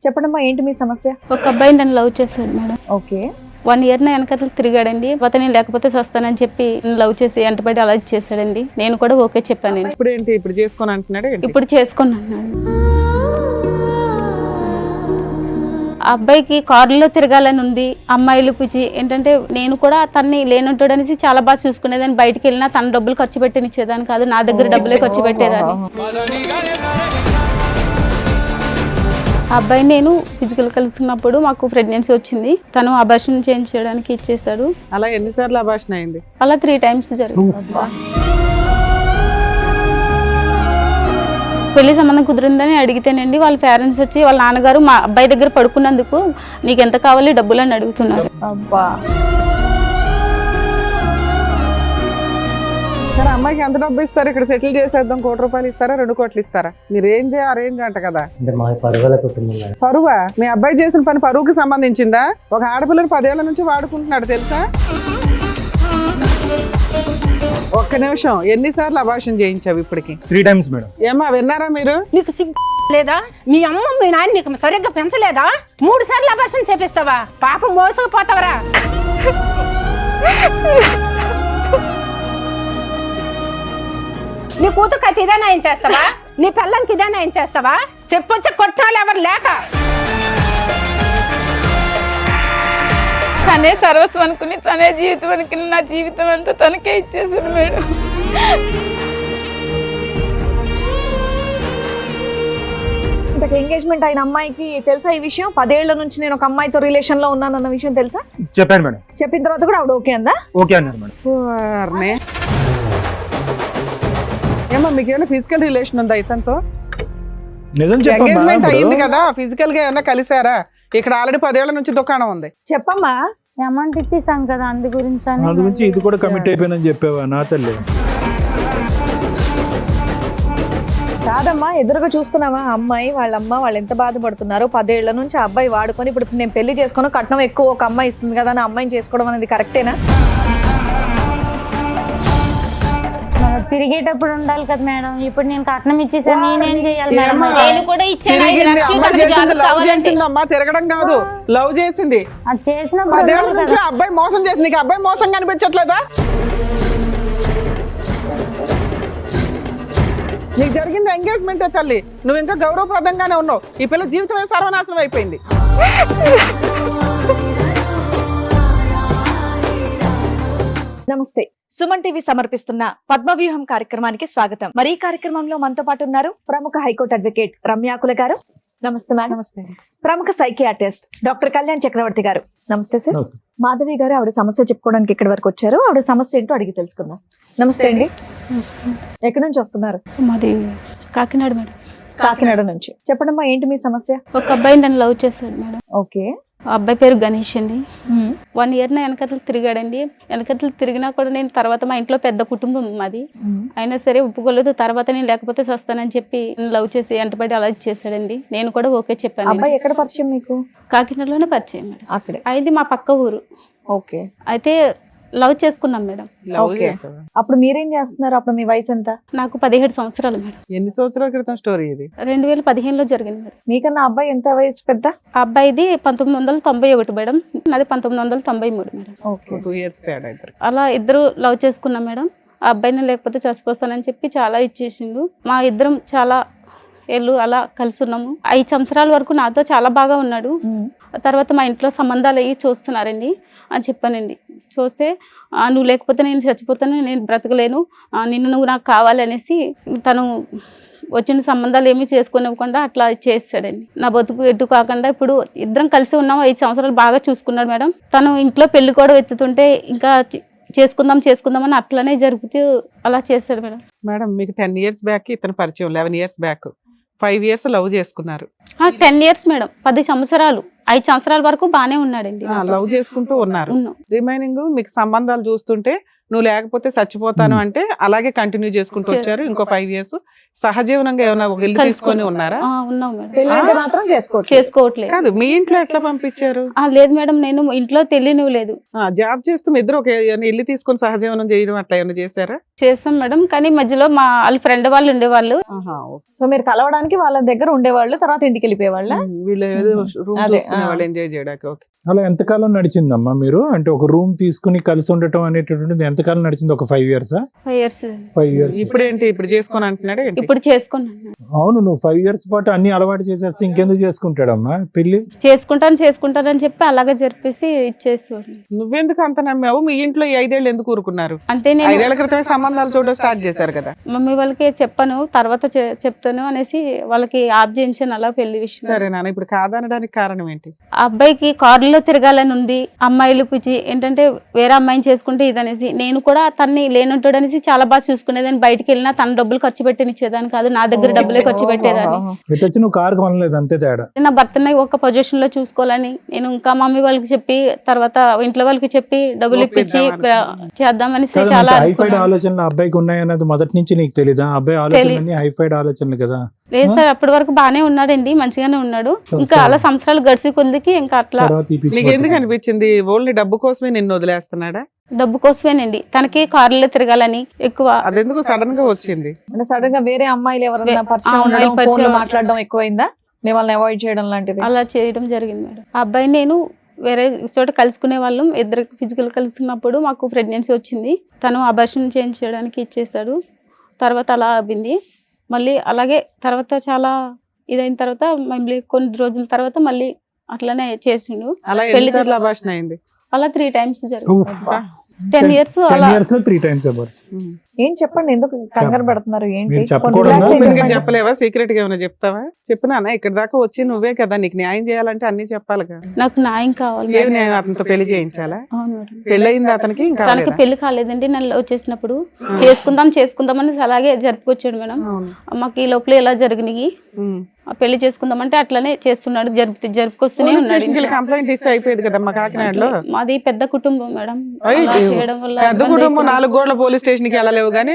చెప్పడమ్మా, ఏంటి మీ సమస్య? ఒక అబ్బాయి నన్ను లవ్ చేశాడు మేడం. ఓకే. 1 year నా వెనకతలు తిరిగాడండి. నేను లేకపోతే వస్తానని చెప్పి లవ్ చేసి వెంటబడి అలా చేశాడండి. నేను కూడా ఓకే చెప్పానండి. ఇప్పుడు ఏంటి, ఇప్పుడు చేసుకొని అంటున్నాడు? ఇప్పుడు చేసుకున్నాను. ఆ అబ్బాయికి కారులో తిరగాలని ఉంది. అమ్మాయిలు పిచ్చి ఏంటంటే నేను కూడా తన్ని లేనంటాడు అనేసి చాలా బాగా చూసుకునేదాన్ని. బయటికి వెళ్ళినా తన డబ్బులు ఖర్చు పెట్టనిచ్చేదాన్ని కాదు, నా దగ్గర డబ్బులే ఖర్చు పెట్టేదాన్ని. ఆ అబ్బాయి నేను ఫిజికల్ కలిసినప్పుడు మాకు ప్రెగ్నెన్సీ వచ్చింది. తను అబార్షన్ చేయించడానికి ఇచ్చేసాడు. అలా ఎన్నిసార్లు అబార్షన్ అయింది? అలా 3 times జరిగింది. పెళ్లి సంబంధం కుదిరిందని అడిగితేనండి వాళ్ళ పేరెంట్స్ వచ్చి వాళ్ళ నాన్నగారు మా అబ్బాయి దగ్గర పడుకున్నందుకు నీకు ఎంత కావాలి డబ్బులు అని అడుగుతున్నారు. అబ్బా. సరే, అమ్మాయికి ఎంత డబ్బు ఇస్తారు? ఇక్కడ సెటిల్ చేసేద్దాం, 1 కోటి రూపాయలు ఇస్తారా, 2 కోట్లు ఇస్తారా? మీరు రేంజ్ అరేంజ్ అంట కదా. పరువా? మీ అబ్బాయి చేసిన పని పరువుకి సంబంధించిందా? ఒక ఆడపిల్లని 10 ఏళ్ల నుంచి వాడుకుంటున్నాడు తెలుసా? ఒక్క నిమిషం, ఎన్నిసార్లు అబార్షన్ చేయించావు ఇప్పటికి? 3 times మేడం. ఏమా విన్నారా మీరు? నీకు సిగ్గు లేదా? మీ అమ్మ మీ నాన్న నీకు సరిగ్గా పెంచలేదా? 3 సార్లు అబార్షన్ చేపిస్తావా? పాపం మోసపోతావరా? నీ కూతురుకి అయితే ఇదే న్యాయం చేస్తావా? నీ పిల్లంకి ఇదే న్యాయం చేస్తావా? చెప్పొచ్చి కొట్టాలి ఎవరు లేక. తనే సర్వస్వం అనుకుని, తనే జీవితం అనుకుని నా జీవితం అంతా తనకే ఇచ్చేసాను మేడం. ఇంతకు ఎంగేజ్మెంట్ అయిన అమ్మాయికి తెలుసా ఈ విషయం? 10 ఏళ్ల నుంచి నేను ఒక అమ్మాయితో రిలేషన్ లో ఉన్నానన్న విషయం తెలుసా? చెప్పాను మేడం. చెప్పిన తర్వాత కూడా ఆవిడ ఓకే అందా? ఓకే అన్నారు మేడం. ఏమో మీకేమైనా ఫిజికల్ రిలేషన్ ఉందా ఇతనితో? నిజం ఎంగేజ్మెంట్ అయ్యింది కదా, ఫిజికల్ గా ఏమైనా కలిసారా? ఇక్కడ ఆల్రెడీ 10 ఏళ్ల నుంచి దుకాణం ఉంది. చెప్పమ్మా. అమౌంట్ ఇచ్చేసాం కదా, అందు గురించి ఇది కూడా కమిట్ అయిపోయినని చెప్పావా నా తల్లి? కాదమ్మా, ఎదురుగా చూస్తున్నావా అమ్మాయి వాళ్ళమ్మ వాళ్ళు ఎంత బాధపడుతున్నారు. 10 ఏళ్ల నుంచి ఆ అబ్బాయి వాడుకొని ఇప్పుడు నేను పెళ్లి చేసుకుని కట్నం ఎక్కువ ఒక అమ్మాయి ఇస్తుంది కదా అని అమ్మాయిని చేసుకోవడం అనేది కరెక్టేనా? తిరిగేటప్పుడు ఉండాలి కదా మేడం. ఇప్పుడు నేను కట్నం ఇచ్చేసాను, నేనేం చేయాలి మేడం? నేను కూడా ఇచ్చాను 5 లక్షలు. అమ్మా తిరగడం కాదు, లవ్ చేసింది. అది చేసిన 10 ఏళ్ల నుంచి అబ్బాయి మోసం చేసింది. నీకు అబ్బాయి మోసం కనిపించట్లేదా? నీకు జరిగింది ఎంగేజ్మెంటే తల్లి, నువ్వు ఇంకా గౌరవప్రదంగానే ఉన్నావు. ఈ పిల్ల జీవితమే సర్వనాశనం అయిపోయింది. నమస్తే. సుమన్ టీవీ సమర్పిస్తున్న పద్మవ్యూహం కార్యక్రమానికి స్వాగతం. మరి ఈ కార్యక్రమంలో మనతో పాటు ఉన్నారు ప్రముఖ హైకోర్టు అడ్వకేట్ రమ్యాకుల గారు. నమస్తే మేడం. నమస్తే. ప్రముఖ సైకియాట్రిస్ట్ డాక్టర్ కళ్యాణ్ చక్రవర్తి గారు. నమస్తే సార్. మాధవి గారు ఆవిడ సమస్య చెప్పుకోవడానికి ఇక్కడి వరకు వచ్చారు. ఆవిడ సమస్య ఏంటో అడిగి తెలుసుకుందాం. నమస్తే అండి. ఎక్కడి నుంచి వస్తున్నారు? మాది కాకినాడ మేడం. కాకినాడ నుంచి. చెప్పడమ్మా, ఏంటి మీ సమస్య? ఒక అబ్బాయి నన్ను లవ్ చేశాడు మేడం. ఓకే. ఆ అబ్బాయి పేరు గణేష్ అండి. 1 year నా వెనకతలు తిరిగాడండి. వెనకతలు తిరిగినా కూడా నేను తర్వాత మా ఇంట్లో పెద్ద కుటుంబం మాది, అయినా సరే ఒప్పుకోలేదు. తర్వాత నేను లేకపోతే వస్తానని చెప్పి లవ్ చేసి వెంటబడి అలా చేశాడండి. నేను కూడా ఓకే చెప్పాను. అబ్బాయి ఎక్కడ పరిచయం మీకు? కాకినాడలోనే పరిచయం మేడం. అక్కడే. అది మా పక్క ఊరు. ఓకే. అయితే లవ్ చేసుకున్నాం మేడం. అప్పుడు మీరేం చేస్తున్నారు? అప్పుడు మీ వయసు ఎంత? నాకు 17 సంవత్సరాలు మేడం. ఎన్ని సంవత్సరాల క్రితం స్టోరీ ఇది? 2015లో జరిగింది మేడం. మీకన్నా అబ్బాయి ఎంత వయసు పెద్ద? ఆ అబ్బాయిది 1991 మేడం, నాది 1993 మేడం. ఓకే. 2 years తేడా ఇద్దరు. అలా ఇద్దరు లవ్ చేసుకున్నాం మేడం. ఆ అబ్బాయిని లేకపోతే చచ్చిపోతానని చెప్పి చాలా ఇచ్చేసిండు. మా ఇద్దరం చాలా ఏళ్ళు అలా కలిసి ఉన్నాము. 5 సంవత్సరాల వరకు నాతో చాలా బాగా ఉన్నాడు. తర్వాత మా ఇంట్లో సంబంధాలు అయ్యి చూస్తున్నారండి అని చెప్పానండి. చూస్తే నువ్వు లేకపోతే నేను చచ్చిపోతాను, నేను బ్రతకలేను, నిన్ను నువ్వు నాకు కావాలి అనేసి తను వచ్చిన సంబంధాలు ఏమీ చేసుకోనివ్వకుండా అట్లా చేస్తాడండి. నా బతుకు ఎటు కాకుండా ఇప్పుడు ఇద్దరం కలిసి ఉన్నాం. 5 సంవత్సరాలు బాగా చూసుకున్నాడు మేడం. తను ఇంట్లో పెళ్లి కూడా ఎత్తుతుంటే ఇంకా చేసుకుందాం అని అట్లనే జరుగుతూ అలా చేస్తాడు మేడం. మేడం మీకు 10 years బ్యాక్ ఇతను పరిచయం, 11 years బ్యాక్ 5 years లవ్ చేసుకున్నారు. 10 years మేడం, 10 సంవత్సరాలు. 5 సంవత్సరాల వరకు బానే ఉన్నాడండి. లవ్ చేసుకుంటూ ఉన్నారు. రిమైనింగ్ మీకు సంబంధాలు చూస్తుంటే నువ్వు లేకపోతే చచ్చిపోతాను అంటే అలాగే కంటిన్యూ చేసుకుంటూ వచ్చారు ఇంకో 5 years. సహజీవనంగా ఏమైనా ఒక ఇల్లు తీసుకొని ఉన్నారా? ఉన్నాం మేడం. పెళ్ళంటే మాత్రం చేసుకోవచ్చు. చేసుకోవట్లేదు. కాదు, మీ ఇంట్లో ఎట్లా పంపించారు? లేదు మేడం, నేను ఇంట్లో తెలియనివ్వలేదు. జాబ్ చేస్తూ మీ ఇద్దరు ఒక ఇల్లు తీసుకొని సహజీవనం చేయడం అట్లా ఏమైనా చేశారా? చేస్తాం మేడం, కానీ మధ్యలో మా వాళ్ళ ఫ్రెండ్ వాళ్ళు ఉండేవాళ్ళు. సో మీరు కలవడానికి వాళ్ళ దగ్గర ఉండేవాళ్ళు, తర్వాత ఇంటికి వెళ్ళిపోయేవాళ్ళ? వీళ్ళు ఏదో రూమ్ అదే, చూసుకునే వాళ్ళు ఎంజాయ్ చేయడానికి. ఓకే. అలా ఎంతకాలం నడిచిందమ్మా మీరు? అంటే ఒక రూమ్ తీసుకుని కలిసి ఉండటం అనేటటువంటిది ఎంతకాలం నడిచింది? ఒక 5 years? 5 years. 5 years. ఇప్పుడేంటి ఇప్పుడు చేసుకొని అంటున్నాడు? ఇప్పుడు చేసుకున్నాను. అవును, నువ్వు 5 years పాటు అన్ని అలవాటు చేసేస్తే ఇంకెందుకు చేసుకుంటాడమ్మా పెళ్లి? చేసుకుంటానని చెప్పి అలాగే జరిపేసి ఇచ్చేసేవాడు. నువ్వెందుకు అంత నమ్మావు? మీ ఇంట్లో ఈ 5 ఏళ్ళు ఎందుకు ఊరుకున్నారు? అంటే నేను 5 ఏళ్ల క్రితమే సంబంధాలు చూడడం స్టార్ట్ చేశారు కదా. మమ్మీ వాళ్ళకి చెప్పాను, తర్వాత చెప్తాను అనేసి వాళ్ళకి ఆప్ చేయించాను అలా పెళ్లి విషయం. సరే నాన్న, ఇప్పుడు కాదనడానికి కారణం ఏంటి? ఆ అబ్బాయికి కారులో తిరగాలని ఉంది, అమ్మాయిలు పిచ్చి ఏంటంటే వేరే అమ్మాయిని చేసుకుంటే ఇదనేసి. నేను కూడా తన్ని లేనుంటాడు అనేసి చాలా బాగా చూసుకునేదాన్ని. బయటికి వెళ్ళినా తన డబ్బులు ఖర్చు పెట్టినిచ్చేదాన్ని కాదు, నా దగ్గర డబ్బులే ఖర్చు పెట్టేదాన్ని. ఎటు వచ్చి నువ్వు కారు కొనలేదు, అంతే తేడా. నా భర్తని ఒక పొజిషన్ లో చూసుకోవాలని నేను ఇంకా మమ్మీ వాళ్ళకి చెప్పి తర్వాత ఇంట్లో వాళ్ళకి చెప్పి డబ్బులు ఇప్పించి చేద్దామని చాలా హైఫైడ్ ఆలోచనలు అబ్బాయికి ఉన్నాయన్నది మొదటి నుంచి నీకు తెలీదా? అబ్బాయి ఆలోచనలు హైఫైడ్ ఆలోచనలు కదా. లేదు సార్, అప్పటి వరకు బానే ఉన్నాడండి, మంచిగానే ఉన్నాడు. ఇంకా అలా సంవత్సరాలు గడిచి కొద్దికి ఇంకా అట్లా. నీకు ఎందుకు అనిపించింది ఓన్లీ డబ్బు కోసమే నిన్ను వదిలేస్తున్నాడా? డబ్బు కోసమేనండి, తనకి కారులో తిరగాలని ఎక్కువ. అదెందుకు సడన్ గా వచ్చింది? అంటే సడన్ గా వేరే అమ్మాయిలు ఎవరైనా పరిచయం ఉండడం, ఫోన్లో మాట్లాడడం ఎక్కువైందా? మిమ్మల్ని అవాయిడ్ చేయడం లాంటిది అలా చేయడం జరిగింది మేడం. ఆ అబ్బాయి నేను వేరే చోట కలుసుకునే వాళ్ళం. ఇద్దరు ఫిజికల్ కలుసుకున్నప్పుడు మాకు ప్రెగ్నెన్సీ వచ్చింది. తను అబార్షన్ చేయించడానికి ఇచ్చేసాడు. తర్వాత అలా అయింది. మళ్ళీ అలాగే తర్వాత చాలా ఇదైన తర్వాత మళ్ళీ కొన్ని రోజుల తర్వాత మళ్ళీ అట్లనే చేసిండు. పెళ్లి అబార్షన్ అయింది. అలా 3 times జరిగింది. 10 years అలా 10 years లో 3 times అబార్షన్. ఏం చెప్పండి, ఎందుకు కంగారు పెడుతున్నారు? ఏంటి మీరు చెప్పకూడదా? చెప్పలేవా? సీక్రెట్ గా ఏమైనా చెప్తావా? చెప్పునా? ఇక్కడ దాకా వచ్చి నువ్వే కదా, నీకు న్యాయం చేయాలంటే అన్ని చెప్పాలిగా. నాకు న్యాయం కావాలి. ఏమి న్యాయం? అతనితో పెళ్లి చేయించాలా? అవును మేడం. పెళ్ళయింది అతనికి? ఇంకా తనకి పెళ్లి కాలేదండి. నన్ను వచ్చేసినప్పుడు చేసుకుందాం అని అలాగే జరుపుకొచ్చాడు మేడం. మాకు ఈ లోపల ఎలా జరిగినాయి, పెళ్లి చేసుకుందామంటే అట్లనే చేస్తున్నాడు, జరుపుకొస్తూనే ఉన్నాడు. కంప్లైంట్ ఇస్తే అయిపోయేది కదా మా కాకినాడలో. మాది పెద్ద కుటుంబం మేడం. చేయడం వల్ల పెద్ద కుటుంబం 4 గోడల పోలీస్ స్టేషన్ కి వెళ్ళలేవు కానీ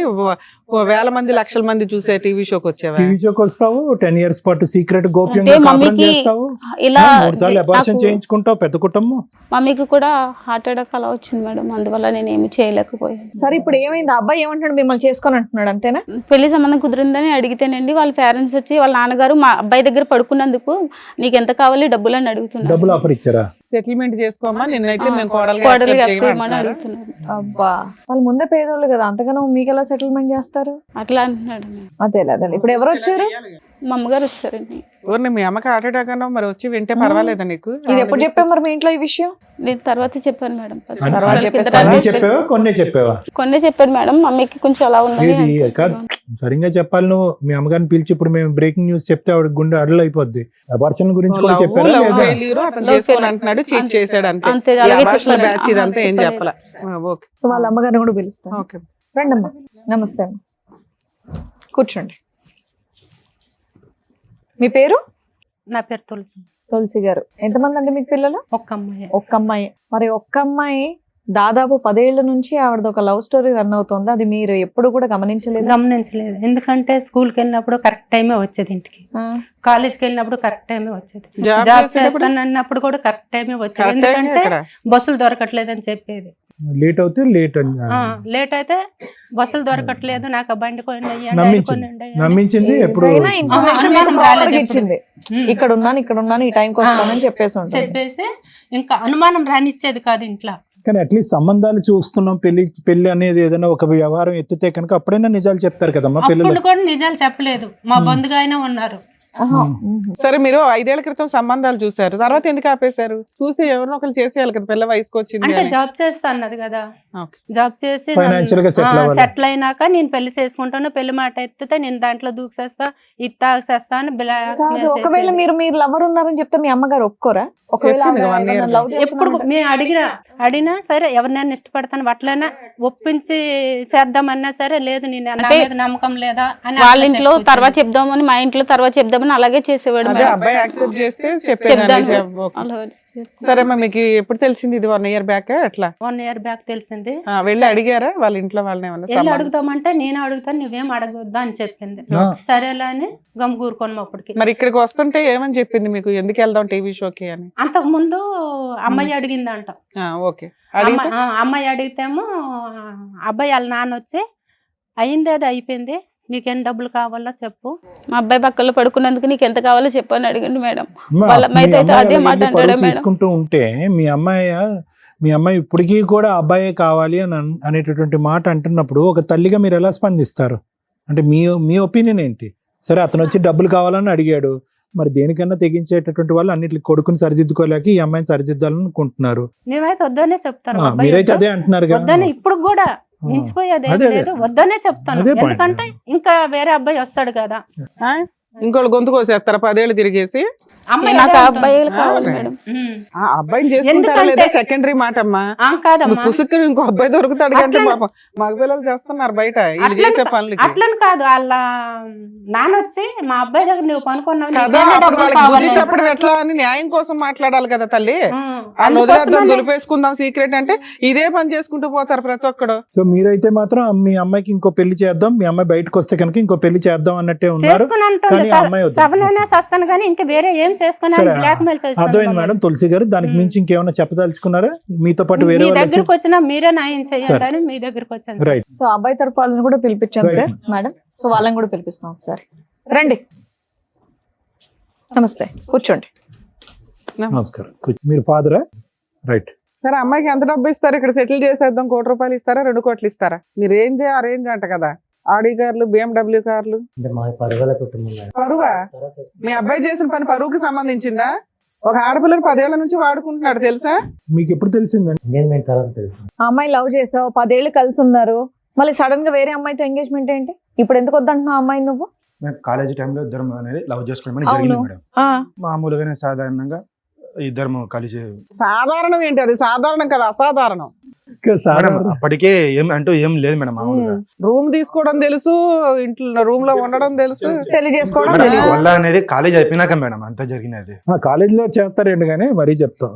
వేల మంది లక్షల మంది చూసే టీవీ షోకి వచ్చేవా? టీవీ షోకి వస్తావు, 10 years పాటు సీక్రెట్ గోప్యంగా అంటే కాపురం మమ్మీకి చేస్తావు, ఇలా 3 సార్లు అబార్షన్ నాకు- చేయించుకుంటావు. పెద్ద కుటుంబం. మమ్మీకి కూడా హార్ట్ అటాక్ అలా వచ్చింది మేడం. అందువల్ల నేను ఏమి చేయలేకపోయాను. సరే ఇప్పుడు ఏమైంది? అబ్బాయి ఏమంటాడు? మిమ్మల్ని చేసుకొని అంటున్నాడు అంతేనా? పెళ్లి సంబంధం కుదిరిందని అడిగితేనండి వాళ్ళ పేరెంట్స్ వచ్చి వాళ్ళ నాన్నగారు మా అబ్బాయి దగ్గర పడుకున్నందుకు నీకు ఎంత కావాలి డబ్బులు అని అడుగుతున్నారు. డబ్బులు ఆఫర్ ఇచ్చారా? సెటిల్మెంట్ చేసుకోమా, నిన్నైతే మేము కోడలు చేయమని అడుగుతున్నారు. అబ్బా, వాళ్ళు ముందే పేదోళ్ళు కదా, అంతగానో మీకు ఎలా సెటిల్మెంట్ చేస్తారు? అట్లా అంటున్నాడు. అదే అదే. ఇప్పుడు ఎవరు వచ్చారు? మా అమ్మగారు వచ్చారండి. ఎవరిని? మీ అమ్మకి హార్ట్ అటాక్ అన్నావు, మరి వచ్చి వింటే పర్వాలేదా నీకు? ఇది ఎప్పుడు చెప్పావు మరి మీ ఇంట్లో ఈ విషయం? నేను తర్వాత చెప్పాను మేడం. తర్వాత చెప్పేసారా? అన్నీ చెప్పావా? కొన్నే చెప్పావా? కొన్నే చెప్పాడు మేడం. మమ్మీకి కొంచెం అలా ఉంది. ఇది కాదు, సరిగ్గా చెప్పాలి. నువ్వు మీ అమ్మగారిని పిలిచి ఇప్పుడు మేము బ్రేకింగ్ న్యూస్ చెప్తే ఆవిడ గుండె అడలు అయిపోద్ది. అబార్షన్ గురించి కూడా చెప్పారా? లేదా? అతను చేసుకొని అంటున్నాడు, చీట్ చేశాడు అంతే. అంతే, అలాగే అబార్షన్ చెప్పాను. బ్యాచ్ ఇదంతా ఏం చెప్పాల. ఓకే, వాళ్ళ అమ్మగారిని కూడా పిలుస్తాను. ఓకే. రండి అమ్మా. నమస్తే అమ్మ, కూర్చోండి. మీ పేరు? నా పేరు తులసి. తులసి గారు. ఎంతమంది అండి మీకు పిల్లలు? ఒక్క అమ్మాయి. ఒక్క అమ్మాయి. మరి ఒక్క అమ్మాయి దాదాపు 10 ఏళ్ల నుంచి ఆవిడది ఒక లవ్ స్టోరీ రన్ అవుతుంది. అది మీరు ఎప్పుడు కూడా గమనించలేదు. ఎందుకంటే స్కూల్కి వెళ్ళినప్పుడు కరెక్ట్ టైమే వచ్చేది, ఇంటికి కాలేజ్కి వెళ్ళినప్పుడు కరెక్ట్ టైమే వచ్చేది, జాబ్ చేస్తాను అన్నప్పుడు కూడా కరెక్ట్ టైమే వచ్చేది. ఎందుకంటే బస్సులు దొరకట్లేదు అని చెప్పేది. లేట్ అవుతే లేట్ అయితే బస్సులు దొరకట్లేదు, నాకు బండి నమ్మించింది. ఎప్పుడు ఇచ్చింది, ఇక్కడ ఉన్నాను ఈ టైంకి వస్తానని చెప్పేసి ఇంకా అనుమానం రానిచ్చేది కాదు ఇంట్లో. కానీ అట్లీస్ట్ సంబంధాలు చూస్తున్నాం, పెళ్లి అనేది ఏదైనా ఒక వ్యవహారం ఎత్తితే కనుక అప్పుడైనా నిజాలు చెప్తారు కదమ్మా పిల్లలు. అప్పుడు కూడా నిజాలు చెప్పలేదు, మా బంధుగా అయినా ఉన్నారు. సరే, మీరు 5 ఏళ్ల క్రితం సంబంధాలు చూసారు, తర్వాత ఎందుకు ఆపేశారు? చూసి ఎవరినో ఒకరు చేసేయాలి కదా, పిల్ల వయసుకు వచ్చింది. అంటే జాబ్ చేస్తా అన్నది కదా, జాబ్ చేసి ఫైనాన్షియల్ గా సెటిల్ అయినాక నేను పెళ్లి చేసుకుంటాను, పెళ్లి మాట ఎత్తితే నేను దాంట్లో దూకేస్తా, ఇది తాగేస్తా అని ఒకవేళ మీరు లవర్ ఉన్నారని చెప్తే మీ అమ్మగారు ఒప్పుకోరా? ఎప్పుడు మేము అడిగినా సరే ఎవరినైనా ఇష్టపడతాను అట్లైనా ఒప్పించి చేద్దామన్నా సరే లేదు, నేను నమ్మకం లేదా అని వాళ్ళ ఇంట్లో తర్వాత చెప్దామని, మా ఇంట్లో తర్వాత చెప్దామని తను అలాగే చేసేవాడు అదే మేడం. అబ్బాయి యాక్సెప్ట్ చేస్తే చెప్దాను. చెప్పేదాన్ని. అలా చేస్తే- సరే అమ్మా, మీకు ఎప్పుడు తెలిసింది ఇది 1 year బ్యాక్ అట్లా? 1 year బ్యాక్ తెలిసింది. వెళ్ళి అడిగారా వాళ్ళ ఇంట్లో వాళ్ళని ఏమన్నా వెళ్ళి సంబంధం? అడుగుతామంటే నేను అడుగుతాను నువ్వేం అడగొద్దా అని చెప్పింది. ఆ. సరేలే అని గమ్ కూరుకోను అప్పటికి. మరి ఇక్కడికి వస్తుంటే ఏమని చెప్పింది మీకు, ఎందుకు వెళ్దాం టీవీ షోకి అని? అంతకు ముందు అమ్మాయి అడిగిందంట. ఓకే, అడిగితే అమ్మాయి అడిగితేమో అబ్బాయి వాళ్ళ నాన్న వచ్చి అయింది అది అయిపోయింది, నీకేం డబ్బులు కావాలో చెప్పు. మా అబ్బాయి పక్కలో పడుకున్నందుకు నీకు ఎంత కావాలో చెప్పని అడిగండి మేడం. అమ్మా, వాళ్ళ మీ అమ్మాయితో అయితే అమ్మాయి అదే అలా మాట వెళ్ళి అంటాడా పరువు మేడం? తీసుకుంటూ ఉంటే మీ అమ్మాయి ఇప్పటికీ కూడా అబ్బాయే కావాలి అని అనేటటువంటి మాట అంటున్నప్పుడు ఒక తల్లిగా మీరు ఎలా స్పందిస్తారు? అంటే మీ ఒపీనియన్ ఏంటి? సరే, అతను వచ్చి డబ్బులు కావాలని అడిగాడు, మరి దేనికన్నా తెగించేటటువంటి వాళ్ళు అన్నిటికి కొడుకుని సరిదిద్దుకోలేక ఈ అమ్మాయిని సరిదిద్దాలనుకుంటున్నారు. మేమైతే వద్దనే చెప్తాను. అబ్బాయి మీరైతే వద్దు. అదే అంటున్నారు కదా. వద్దనే ఇప్పుడు కూడా మించిపోయేది ఏం అదే, అదే. లేదు, వద్దనే చెప్తాను. అదే point. ఎందుకంటే ఇంకా వేరే అబ్బాయి వస్తాడు కదా. ఇంకోళ్ళు గొంతు కోసేస్తారా 10 ఏళ్ళు తిరిగేసి? అమ్మాయి నాకు అదే ఆ అంటుంది. అబ్బాయిలు కావాలి మేడం. ఉమ్. ఆ అబ్బాయిని చేసుకుంటారా లేదా సెకండరీ మాట అమ్మా. కాదమ్మా, పుసుక్కుని ఇంకో అబ్బాయి దొరుకుతాడు కంటే అట్లా- పాపం మగ పిల్లలు చేస్తున్నారు బయట వీళ్ళు అట్లని చేసే కా- పనులకి అట్లని కాదు, వాళ్ళ నాన్న వచ్చి మా అబ్బాయి దగ్గర నువ్వు పనుకున్నావు, కదా. నీకేమైనా అప్పుడు డబ్బులు వాళ్ళకి బుద్ధి కావాలి. చెప్పడం ఎట్లా అని న్యాయం కోసం మాట్లాడాలి కదా తల్లి. ఉమ్. వాళ్ళు వదిలేద్దాం, అందుకోసమనే- దులిపేసుకుందాం సీక్రెట్ అంటే ఇదే పని చేసుకుంటూ పోతారు ప్రతి ఒక్కడు. సో మీరైతే మాత్రం మీ అమ్మాయికి ఇంకో పెళ్లి చేద్దాం, మీ అమ్మాయి బయటకు వస్తే కనుక ఇంకో పెళ్లి చేద్దాం అన్నట్టే ఉన్నారు. చేసుకుని అంటుంది కానీ ఆ అమ్మాయి వద్దు. సవనైనా సస్తాను కానీ ఇంకా వేరే ఏం చేసుకుని సరే, బ్లాక్ మెయిల్ అర్థమైంది మేడం. తులసి గారు, దానికి మించి ఇంకేమైనా చెప్పదలుచుకున్నారా? మీతో పాటు వేరే మీ వాళ్ళు వచ్చి- దగ్గరకు వచ్చినా మీరే న్యాయం చేయండి అని మీ దగ్గరకు వచ్చాను సార్. రైట్. సో అబ్బాయి తరపు వాళ్ళని కూడా పిలిపించాం Right. Sir madam. సో వాళ్ళని కూడా పిలిపిస్తాం సార్. రండి, నమస్తే, కూర్చోండి. నమస్కారం. మీరు ఫాదరా? రైట్. సరే, అమ్మాయికి ఎంత డబ్బు ఇస్తారు? ఇక్కడ సెటిల్ చేసేద్దాం, 1 కోటి రూపాయలు ఇస్తారా 2 కోట్లు ఇస్తారా? మీ రేంజ్ ఆ రేంజ్ అంట కదా. ఆడి కార్లు, BMW కార్లు. పరువా? మీ అబ్బాయి చేసిన పని పరువుకి సంబంధించిందా? ఒక ఆడపిల్లని 10 ఏళ్ల నుంచి వాడుకుంటున్నాడు తెలుసా? మీకు ఎప్పుడు తెలిసిందండి? ఆ అమ్మాయి లవ్ చేసావు, 10 ఏళ్ళు కలిసి ఉన్నారు, మళ్ళీ సడన్ గా వేరే అమ్మాయితో ఎంగేజ్మెంట్ ఏంటి? ఇప్పుడు ఎందుకు వద్దంటున్నావు ఆ అమ్మాయి నువ్వు? మేము కాలేజీ టైంలో ఇద్దరం అనేది లవ్ చేసుకోవడం అవును. జరిగింది మేడం. ఆ, మామూలుగానే సాధారణంగా ఇద్దరం కలిసి సాధారణం ఏంటి? అది సాధారణం కదా, అసాధారణం. మేడం అప్పటికే ఏం లేదు మేడం. మామూలుగా రూమ్ తీసుకోవడం తెలుసు, ఇంట్లో రూమ్ లో ఉండడం తెలుసు. పెళ్లి చేసుకోవడం మేడం, తెలియదు. వల్ల అనేది కాలేజ్ అయిపోయినాక మేడం అంతా జరిగినది. కాలేజీలో చేస్తారండి, కానీ మరీ చెప్తాం.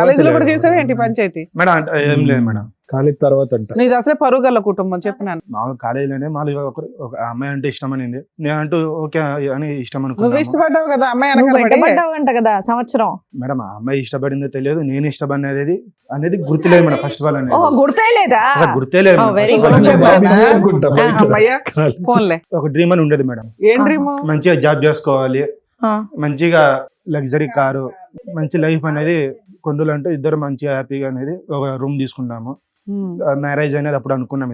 కాలేజీలో కూడా చేసావు ఏంటి పంచాయతీ? మేడం ఏం లేదు మేడం. కాలేజ్ తర్వాత అంట. నీది అసలే పరుగల కుటుంబం చెప్పినాను. మామూలు కాలేజీలోనే మామూలుగా ఒక అమ్మాయి అంటే ఇష్టం అనింది, నేను అంటూ ఓకే అని ఇష్టం నువ్వు అనుకున్నాను ఇష్టపడ్డావు కదా అమ్మాయి నువ్వు వెనకాల పడి. వెంటబడ్డావంట కదా సంవత్సరం. మేడం. ఆ అమ్మాయి ఇష్టపడిందో తెలియదు, నేను ఇష్టపడినది అనేది గుర్తులేదు మేడం. ఫస్ట్ ఆల్ అనేది ఓహో, గుర్తే లేదా? అసలు గుర్తే లేదు madam. very First good of all చెప్పారు. అనేది అనుకుంటా బయట. అమ్మయ్య ఫోన్లే. ఒక డ్రీమ్ అని ఉండేది మేడం. ఏం డ్రీమ్? మంచిగా జాబ్ చేసుకోవాలి, ఆ, మంచిగా లగ్జరీ కారు, మంచి లైఫ్ అనేది కొండలంటూ ఇద్దరు మంచిగా హ్యాపీగా అనేది ఒక రూమ్ తీసుకున్నాము. మ్యారేజ్ అనేది అప్పుడు అనుకున్నాం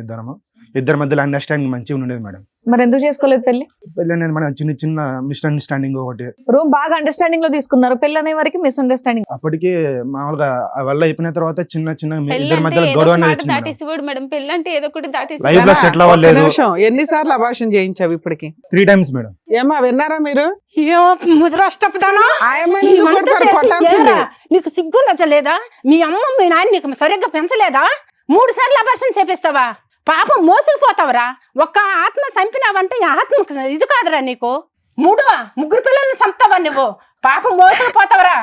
ఇద్దరి మధ్యలో అండర్స్టాండింగ్ మంచిగా ఉండేది మేడం. మరి ఎందుకు చేసుకోలేదు పెళ్లి? పెళ్ళి అనేది మన చిన్న మిస్అండర్స్టాండింగ్ ఒకటి. రూమ్ బాగా అండర్స్టాండింగ్ లో తీసుకున్నారు, పెళ్లి అనే వరకు మిస్అండర్స్టాండింగ్. అప్పటికి మామూలుగా ఆ వల్ల అయిపోయిన తర్వాత చిన్న పెళ్ళి ఇద్దరి అంటే మధ్యలో ఏదో గొడవ ఒక అనేది మాట వచ్చింది మేడం. దాటేసివాడు మేడం. పెళ్ళి అంటే ఏదో ఒకటి దాటేసి లైఫ్ లో సెటిల్ అవ్వలేదు. ఎన్నిసార్లు అభాషణ చేయించావు ఇప్పటికి? 3 times మేడం. ఏమా విన్నారా మీరు? అయ్యో ముద్రష్టపదానా ఆయమ్మని నువ్వు ఇవంతా కూడా చేసి కొట్టాల్సిందే. ఏరా? నీకు సిగ్గు నచ్చలేదా? మీ అమ్మ మీ నాన్న నీకు సరిగ్గా పెంచలేదా? 3 సార్లు అభాషణ చేపిస్తావా? పాపం మోసుకుపోతావరా? ఒక్క ఆత్మ చంపినావంటే ఈ ఆత్మ ఇది కాదురా నీకు. 3 పిల్లల్ని చంపుతావా నువ్వు? పాపం మోసుకుపోతావరా?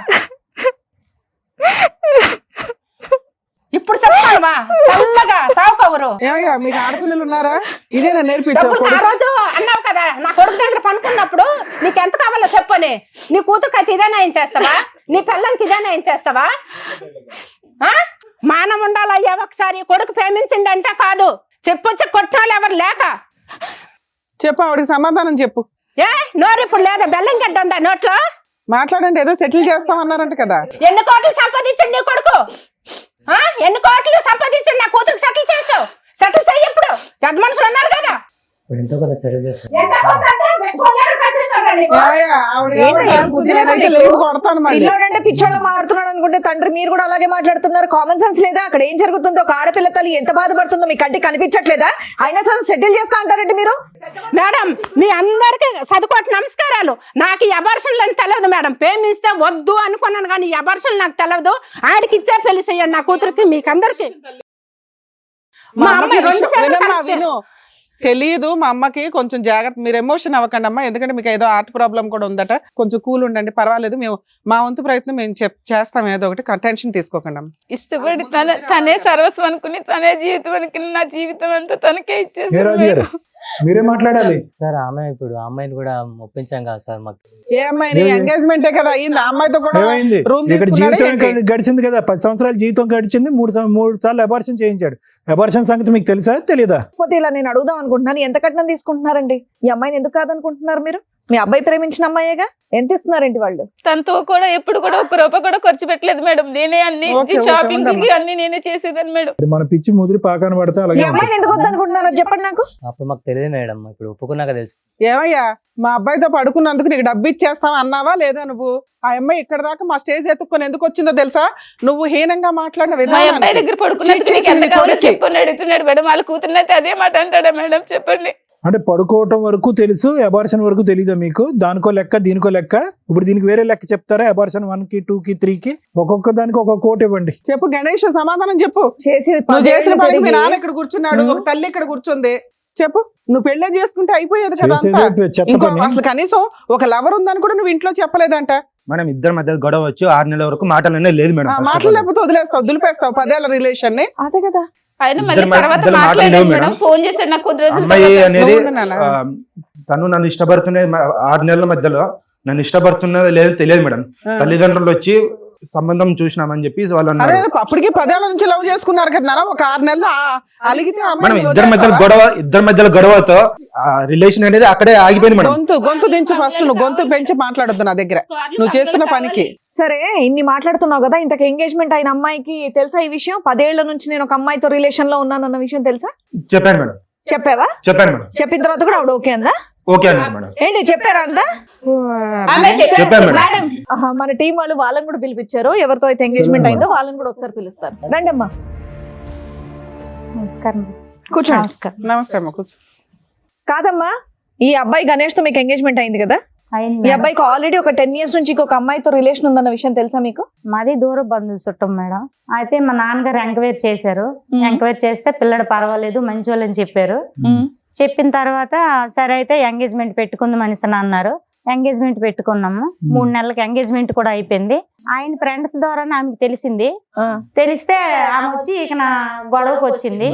ఇప్పుడు చెప్తావా? చల్లగా సావుకవరు. ఏమయ్యా మీకు ఆడపిల్లలు ఉన్నారా? ఇదే నేను నేర్పించావు. డబ్బులు ఆ రోజు అన్నావు కదా, నా కొడుకు దగ్గర పనుకున్నప్పుడు నీకు ఎంత కావాలో చెప్పని. నీ కూతురుకి అయితే ఇదే న్యాయం చేస్తావా? నీ పిల్లలకి ఇదే న్యాయం చేస్తావా? మానం ఉండాలయ్యా. ఒకసారి కొడుకు ప్రేమించిండంటే కాదు, చెప్పొచ్చి కొట్టినాళ్ళు ఎవరు లేక. చెప్పు, ఆవిడకి సమాధానం చెప్పు. ఏ నోరు ఇప్పుడు లేదా? బెల్లం గడ్డ ఉందా నోట్లో? మాట్లాడండి, ఏదో సెటిల్ చేస్తామన్నారంట కదా. ఎన్ని కోట్లు సంపాదించండి నీ కొడుకు? ఎన్ని కోట్లు సంపాదించండి నా కూతురికి సెటిల్ చేస్తావు? సెటిల్ చెయ్యి. ఇప్పుడు పెద్ద మనుషులు ఉన్నారు కదా. ఎంతో కొంత కనిపిస్తారా నీకు? ఏమయ్యా, ఆవిడ ఏడుస్తుంది, నేనైతే లేచి కొడతాను మళ్ళీ. పిల్లోడంటే పిచ్చోళ్ళ మాట్లాడుతున్నాడు అనుకుంటే తండ్రి మీరు కూడా అలాగే మాట్లాడుతున్నారు. కామన్ సెన్స్ లేదా? అక్కడ ఏం జరుగుతుందో, ఒక ఆడపిల్ల తల్లి ఎంత బాధపడుతుందో మీ కంటికి కనిపించట్లేదా? అయినా సరే సెటిల్ చేసుకో అంటారంటే మీరు. మేడం, మీ అందరికి చదువుకోటి నమస్కారాలు. నాకు ఈ అబార్షన్లు అని తెలియదు మేడం. ప్రేమిస్తే వద్దు అనుకున్నాను కానీ ఈ అబార్షన్లు నాకు తెలియదు. ఆడికి ఇచ్చే పెళ్లి చెయ్యండి నా కూతురికి, మీకందరికి. మా అమ్మాయి 2 సార్లు వినమ్మా, కరెక్టే. విను. తెలియదు మా అమ్మకి, కొంచెం జాగ్రత్త, మీరు ఎమోషన్ అవ్వకండి అమ్మా, ఎందుకంటే మీకు ఏదో హార్ట్ ప్రాబ్లం కూడా ఉందట, కొంచెం కూల్ ఉండండి, పర్వాలేదు, మేము మా వంతు ప్రయత్నం మేము చేస్తాం, ఏదో ఒకటి టెన్షన్ తీసుకోకండి అమ్మ. ఇష్టపడి తనే సర్వస్వం అనుకుని, తనే జీవితం అనుకుని, నా జీవితం అంతా తనకే ఏ ఇచ్చేసాను రాజు గారు మేడం. మీరే మాట్లాడాలి. సార్ ఆమె ఇప్పుడు ఆ అమ్మాయిని కూడా ఒప్పించాం కదా సార్ మాకు. ఏ అమ్మాయిని? ఎంగేజ్మెంటే కదా అయింది, ఆ అమ్మాయితో కూడా ఏమైంది? రూమ్ ఇక్కడ జీవితం గడిచింది కదా, 10 సంవత్సరాల జీవితం గడిచింది, 3 సార్లు అబార్షన్ చేయించాడు. అబార్షన్ సంగతి మీకు తెలుసా తెలీదా? పోతే ఇలా నేను అడుగుదాం అనుకుంటున్నాను, ఎంత కట్నం తీసుకుంటున్నారండి? ఈ అమ్మాయిని ఎందుకు కాదనుకుంటున్నారు మీరు? మీ అబ్బాయి ప్రేమించిన అమ్మాయేగా, ఎంత ఇస్తున్నారేంటి వాళ్ళు? తనతో కూడా ఎప్పుడు కూడా 1 రూపాయి కూడా ఖర్చు పెట్టలేదు మేడం. నేనే అన్ని షాపింగ్ అన్ని నేనే చేసేదాన్ని మేడం. మన పిచ్చి ముదిరి పాకాన పడితే ఈ అలాగే అమ్మాయిని ఎందుకు వద్దనుకుంటున్నారో చెప్పండి నాకు. అప్పుడు మాకు తెలియదు మేడం, ఇప్పుడు ఒప్పుకున్నాక తెలుసు. ఏమయ్యా, మా అబ్బాయితో పడుకున్నందుకు నీకు డబ్బు ఇచ్చేస్తావా అన్నావా లేదా? నువ్వు ఆ అమ్మాయి ఇక్కడ దాకా మా స్టేజ్ ఎత్తుక్కొని ఎందుకు వచ్చిందో తెలుసా? నువ్వు హీనంగా మాట్లాడిన మా విధానం. అబ్బాయి దగ్గర పడుకున్నట్టు చెప్పని అడుగుతున్నాడు మేడం. వాళ్ళ కూతురునైతే అదే మాట అంటాడా మేడం? చెప్పండి. అంటే పడుకోవటం వరకు తెలుసు, అబార్షన్ వరకు తెలీదా మీకు? దానికో లెక్క దీనికో లెక్క. ఇప్పుడు దీనికి వేరే లెక్క చెప్తారా? అబార్షన్ 1కి 2కి 3కి ఒక్కొక్క దానికి ఒక కోట్ ఇవ్వండి. చెప్పు గణేష్, సమాధానం చెప్పు. చేసి నువ్వు చేసిన పనికి మీ నాన్న ఇక్కడ కూర్చున్నాడు, ఒక తల్లి ఇక్కడ కూర్చుంది. చెప్పు, నువ్వు పెళ్ళే చేసుకుంటే అయిపోయేది కదా అంతా. చేసేదే చెత్త ఇంకో పని. అసలు కనీసం ఒక లవర్ ఉందని కూడా నువ్వు ఇంట్లో చెప్పలేదంట. మనం ఇద్దరి మధ్య గొడవ వచ్చి 6 నెలల వరకు మాటలనే లేదు మేడం. మాట్లాడలేకపోతే వదిలేస్తావు, దులిపేస్తావు 10 ఏళ్ల రిలేషన్ ని. అదే కదా. ఆయన మళ్ళీ ఇద్దరి తర్వాత మధ్యలో మాట్లాడాడు మాట్లాడలేవు మేడం. మేడం. ఫోన్ చేశాడు నాకు కొద్ది రోజుల అమ్మాయి తర్వాత. అనేది నువ్వు నాన్న. తను నన్ను ఇష్టపడుతున్నది 6 నెలల మధ్యలో నన్ను ఇష్టపడుతున్నది లేదో తెలియదు మేడం. తల్లిదండ్రులు వచ్చి సంబంధం చూసినామని చెప్పి వాళ్ళు అరే అన్నారు. అప్పటికి 10 ఏళ్ల నుంచి లవ్ చేసుకున్నారు కదా నాన్న, ఒక 6 నెలలు అలిగితే మనం అమ్మాయిని ఇద్దరి మధ్యలో గొడవతో రిలేషన్ అనేది అక్కడే ఆగిపోయింది మేడం. గొంతు దించు ఫస్ట్, నువ్వు గొంతు పెంచి మాట్లాడొద్దు నా దగ్గర, నువ్వు చేస్తున్న పనికి. సరే, ఇన్ని మాట్లాడుతున్నావు కదా, ఇంతకు ఎంగేజ్మెంట్ అయిన అమ్మాయికి తెలుసా ఈ విషయం? 10 ఏళ్ల నుంచి నేను ఒక అమ్మాయితో రిలేషన్ లో ఉన్నానన్న విషయం తెలుసా? చెప్పాను మేడం. చెప్పావా? చెప్పాను మేడం. చెప్పిన తర్వాత కూడా ఆవిడ ఓకే అందా? ఓకే అన్నారు మేడం. ఏంటి చెప్పారా అంతా? చెప్పాను మేడం. మేడం, మన టీం వాళ్ళు వాళ్ళని కూడా పిలిపించారు. ఎవరితో అయితే ఎంగేజ్మెంట్ అయిందో వాళ్ళని కూడా ఒకసారి పిలుస్తారు. రండి అమ్మా, నమస్కారం. కూర్చోండి. నమస్కారం. నమస్తే అమ్మ, కూర్చో. కాదమ్మా, ఈ అబ్బాయి గణేష్ తో మీకు ఎంగేజ్మెంట్ అయింది కదా? అయింది ఈ మేడం. అబ్బాయికి ఆల్రెడీ ఒక 10 years నుంచి ఇంకొక అమ్మాయితో రిలేషన్ ఉందన్న విషయం తెలుసా మీకు? మాది దూర బంధువులు చుట్టం మేడం. అయితే మా నాన్నగారు ఎంక్వైరీ చేశారు. ఎంక్వైరీ చేస్తే పిల్లడు పర్వాలేదు, మంచి వాళ్ళని చెప్పారు. చెప్పిన తర్వాత సరే అయితే ఎంగేజ్మెంట్ పెట్టుకుందాం అనేసి అన్నారు. ఎంగేజ్మెంట్ పెట్టుకున్నాము. 3 నెలలకి ఎంగేజ్మెంట్ కూడా అయిపోయింది. ఆయన ఫ్రెండ్స్ ద్వారా ఆమెకు తెలిసింది. తెలిస్తే ఆమె వచ్చి ఇక నా గొడవకు వచ్చింది.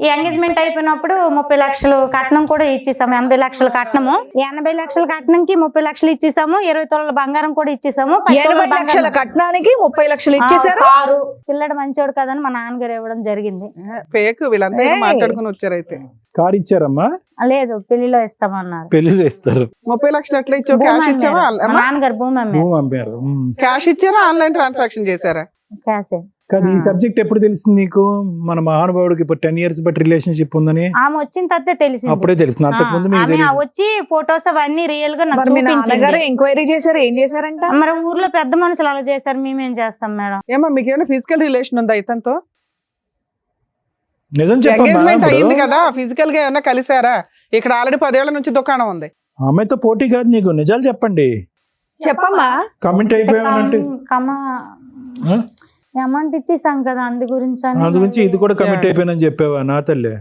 ఈ ఎంగేజ్మెంట్ అయిపోయినప్పుడు 30 లక్షలు కట్నం కూడా ఇచ్చేసాము. 80 లక్షల కట్నము, 80 లక్షల కట్నంకి 30 లక్షలు ఇచ్చేసాము. 20 తులాల బంగారం కూడా ఇచ్చేసాము. 80 లక్షల కట్నానికి 30 లక్షలు ఇచ్చేసారు. కారు పిల్లడు మంచోడు కదని మా నాన్నగారు ఇవ్వడం జరిగింది. ఫేక్ వీళ్ళంతా ఏదో మాట్లాడుకుని వచ్చారు. అయితే కార్ ఇచ్చారమ్మా? లేదు, పెళ్లిలో ఇస్తామన్నారు. పెళ్లిలో ఇస్తారు. 30 లక్షలు ఎట్లా ఇచ్చావు? క్యాష్ ఇచ్చావా? మా నాన్నగారు భూమి అమ్మారు. భూమి అమ్మారు. క్యాష్ ఇచ్చారా, ఆన్లైన్ ట్రాన్సాక్షన్ చేశారా? క్యాషే. కానీ ఈ సబ్జెక్ట్ ఎప్పుడు తెలిసింది నీకు? మన మహానుభావుడికి ఇప్పుడు 10 years బట్టి రిలేషన్షిప్ ఉందని ఆమె వచ్చిన తర్వాత తెలిసింది. అప్పుడే తెలిసింది. అంతకు ముందు మీకు ఆమె తెలియదు. వచ్చి ఫొటోస్ అవన్నీ రియల్ గా నాకు మరి మీ నాన్నగారు చూపించింది. ఎంక్వైరీ చేశారు, ఏం చేశారంట? మరి ఊర్లో పెద్ద మనుషులు అలా చేశారు, మేమేం చేస్తాం మేడం? ఏమో మీకు ఏమైనా ఫిజికల్ రిలేషన్ ఉందా ఇతనితో? నిజం చెప్పమ్మా. ఎంగేజ్మెంట్ అయింది ఇప్పుడు కదా, ఫిజికల్ గా ఏమైనా కలిసారా? ఇక్కడ ఆల్రెడీ 10 ఏళ్ల నుంచి దుకాణం ఉంది. ఆ అమ్మాయితో పోటీ కాదు నీకు, నిజాలు చెప్పండి. చెప్పమ్మా. కమెంట్ అయిపోయామంటే అమౌంట్ ఇచ్చేసాం కదా, అందు గురించి అని. అందు గురించి ఇది కూడా కమిట్ అయిపోయానని చెప్పావా? నా తల్లి,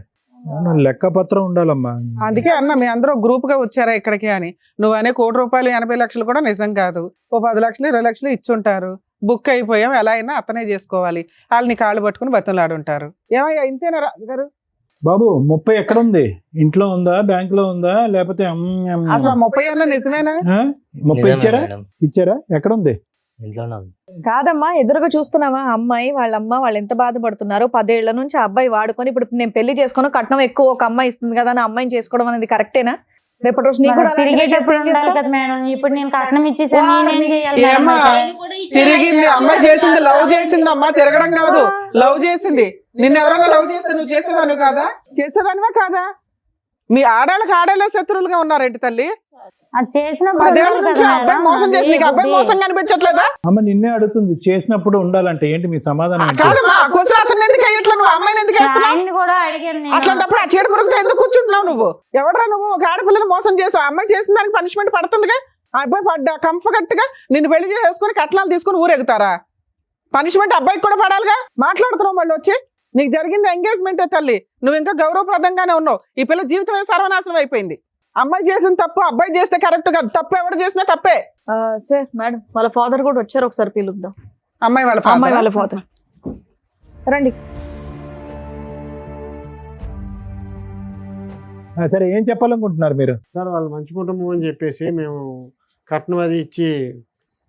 లెక్క పత్రం ఉండాలమ్మా. అందుకే అన్న మీ అందరూ గ్రూప్ గా వచ్చారా ఇక్కడికి అని. నువ్వు అనే 1 కోటి రూపాయలు 80 లక్షలు కూడా నిజం కాదు. ఓ 10 లక్షలు 20 లక్షలు ఇచ్చుంటారు. బుక్ అయిపోయాం, ఎలా అయినా అతనే చేసుకోవాలి. వాళ్ళని కాళ్ళు పట్టుకుని బతులాడుంటారు. ఏమయ్యా ఇంతేనా రాజుగారు? బాబు 30 ఎక్కడ ఉంది? ఇంట్లో ఉందా, బ్యాంక్ లో ఉందా, లేకపోతే అసలు 30 అన్న నిజమేనా? 30 ఇచ్చారా? ఇచ్చారా? ఎక్కడ ఉంది? ఇంట్లోనే ఉంది. కాదమ్మా, ఎదురుగా చూస్తున్నావా అమ్మాయి వాళ్ళ అమ్మ వాళ్ళు ఎంత బాధపడుతున్నారు. 10 ఏళ్ల నుంచి ఆ అబ్బాయి వాడుకొని ఇప్పుడు నేను పెళ్లి చేసుకుని కట్నం ఎక్కువ ఒక అమ్మాయి ఇస్తుంది కదా అని అమ్మాయిని చేసుకోవడం అనేది కరెక్టేనా? రేపటి రోజు నీకు కూడా అలాంటిదే చేస్తే ఏం చేస్తావు? కదా మేడం, ఇప్పుడు నేను కట్నం ఇచ్చేసాను, నేనేం చేయాలి మేడం? ఏమ్మా తిరిగింది, అమ్మాయి చేసింది, లవ్ చేసింది. అమ్మా తిరగడం కాదు, లవ్ చేసింది. నిన్ను ఎవరైనా లవ్ చేస్తే నువ్వు చేసేదాను కాదా? చేసేదానివా కాదా? మీ ఆడాళ్ళకి ఆడాళ్ళ శత్రువులుగా ఉన్నారేంటి తల్లి? అది చేసినప్పుడు 10 ఏళ్ల ఉండాలి నుంచి కదా అబ్బాయి మేడం. మోసం చేసి నీకు అబ్బాయి అది మోసం కనిపించట్లేదా? అమ్మ నిన్నే అడుగుతుంది, చేసినప్పుడు ఉండాలంటే ఏంటి మీ సమాధానం ఏంటి? కాదమ్మా, కుసలు అతను ఎందుకు అయ్యట్లా, నువ్వు అమ్మాయిని ఎందుకు వేస్తున్నావు? ఆయన్ని కూడా అడిగాను నేను. అట్లాంటప్పుడు ఆ చీడ పురుగుతో ఎందుకు కూర్చుంటున్నావు నువ్వు? ఎవడరా నువ్వు? ఒక ఆడపిల్లని మోసం చేసావు, అమ్మాయి చేసిన దానికి పనిష్మెంట్ పడుతుందిగా. ఆ అబ్బాయి పడ్డా కంఫర్ట్ గా నిన్ను పెళ్లి చేసుకుని కట్నాలు తీసుకుని ఊరెగుతారా? పనిష్మెంట్ అబ్బాయికి కూడా పడాలిగా. మాట్లాడుతున్నావు మళ్ళీ వచ్చి నీకు జరిగింది ఎంగేజ్మెంటే తల్లి, నువ్వు ఇంకా గౌరవప్రదంగానే ఉన్నావు. ఈ పిల్ల జీవితమే సర్వనాశనం అయిపోయింది. అమ్మాయి చేసిన తప్పు అబ్బాయి చేస్తే కరెక్ట్ కాదు, తప్పు ఎవరు చేసినా తప్పే. సార్ మేడం వాళ్ళ ఫాదర్ కూడా వచ్చారు, ఒకసారి పిలుద్దాం. అమ్మాయి వాళ్ళ ఫాదర్ రండి. సరే ఏం చెప్పాలనుకుంటున్నారు మీరు? సార్ వాళ్ళు మంచి కుటుంబం అని చెప్పేసి మేము కట్నం అది ఇచ్చి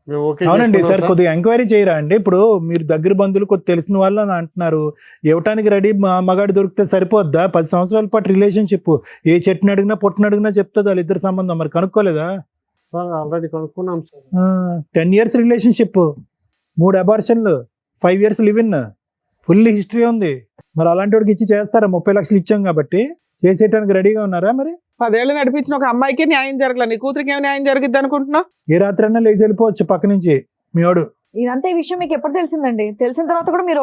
మేము ఓకే. అవునండి సార్, కొద్దిగా ఎంక్వైరీ చేయరా అండి. ఇప్పుడు మీరు దగ్గర బంధువులు కొద్ది తెలిసిన వాళ్ళు అని అంటున్నారు, ఇవ్వటానికి రెడీ మగాడు దొరికితే సరిపోద్దా? 10 సంవత్సరాల పాటు రిలేషన్షిప్, ఏ చెట్టుని అడిగినా పొట్టుని అడిగినా చెప్తుంది వాళ్ళిద్దరు సంబంధం. మరి కనుక్కోలేదా? సార్ ఆల్రెడీ కనుక్కున్నాం సార్. 10 years రిలేషన్షిప్, 3 అబార్షన్లు, 5 years live in, full history ఉంది. మరి అలాంటి వాడికి ఇచ్చి చేస్తారా? 30 లక్షలు ఇచ్చాం కాబట్టి చేసేయడానికి రెడీగా ఉన్నారా? మరి 10 ఏళ్ళు నడిపించిన ఒక అమ్మాయికి న్యాయం జరగలేదు, నీ కూతురికి ఏం న్యాయం జరిగిద్ది అనుకుంటున్నావు? ఏ రాత్రైనా లేచి వెళ్ళిపోవచ్చు పక్క నుంచి మీ వాడు. ఇదంతా ఈ విషయం మీకు ఎప్పుడు తెలిసిందండి? తెలిసిన తర్వాత కూడా మీరు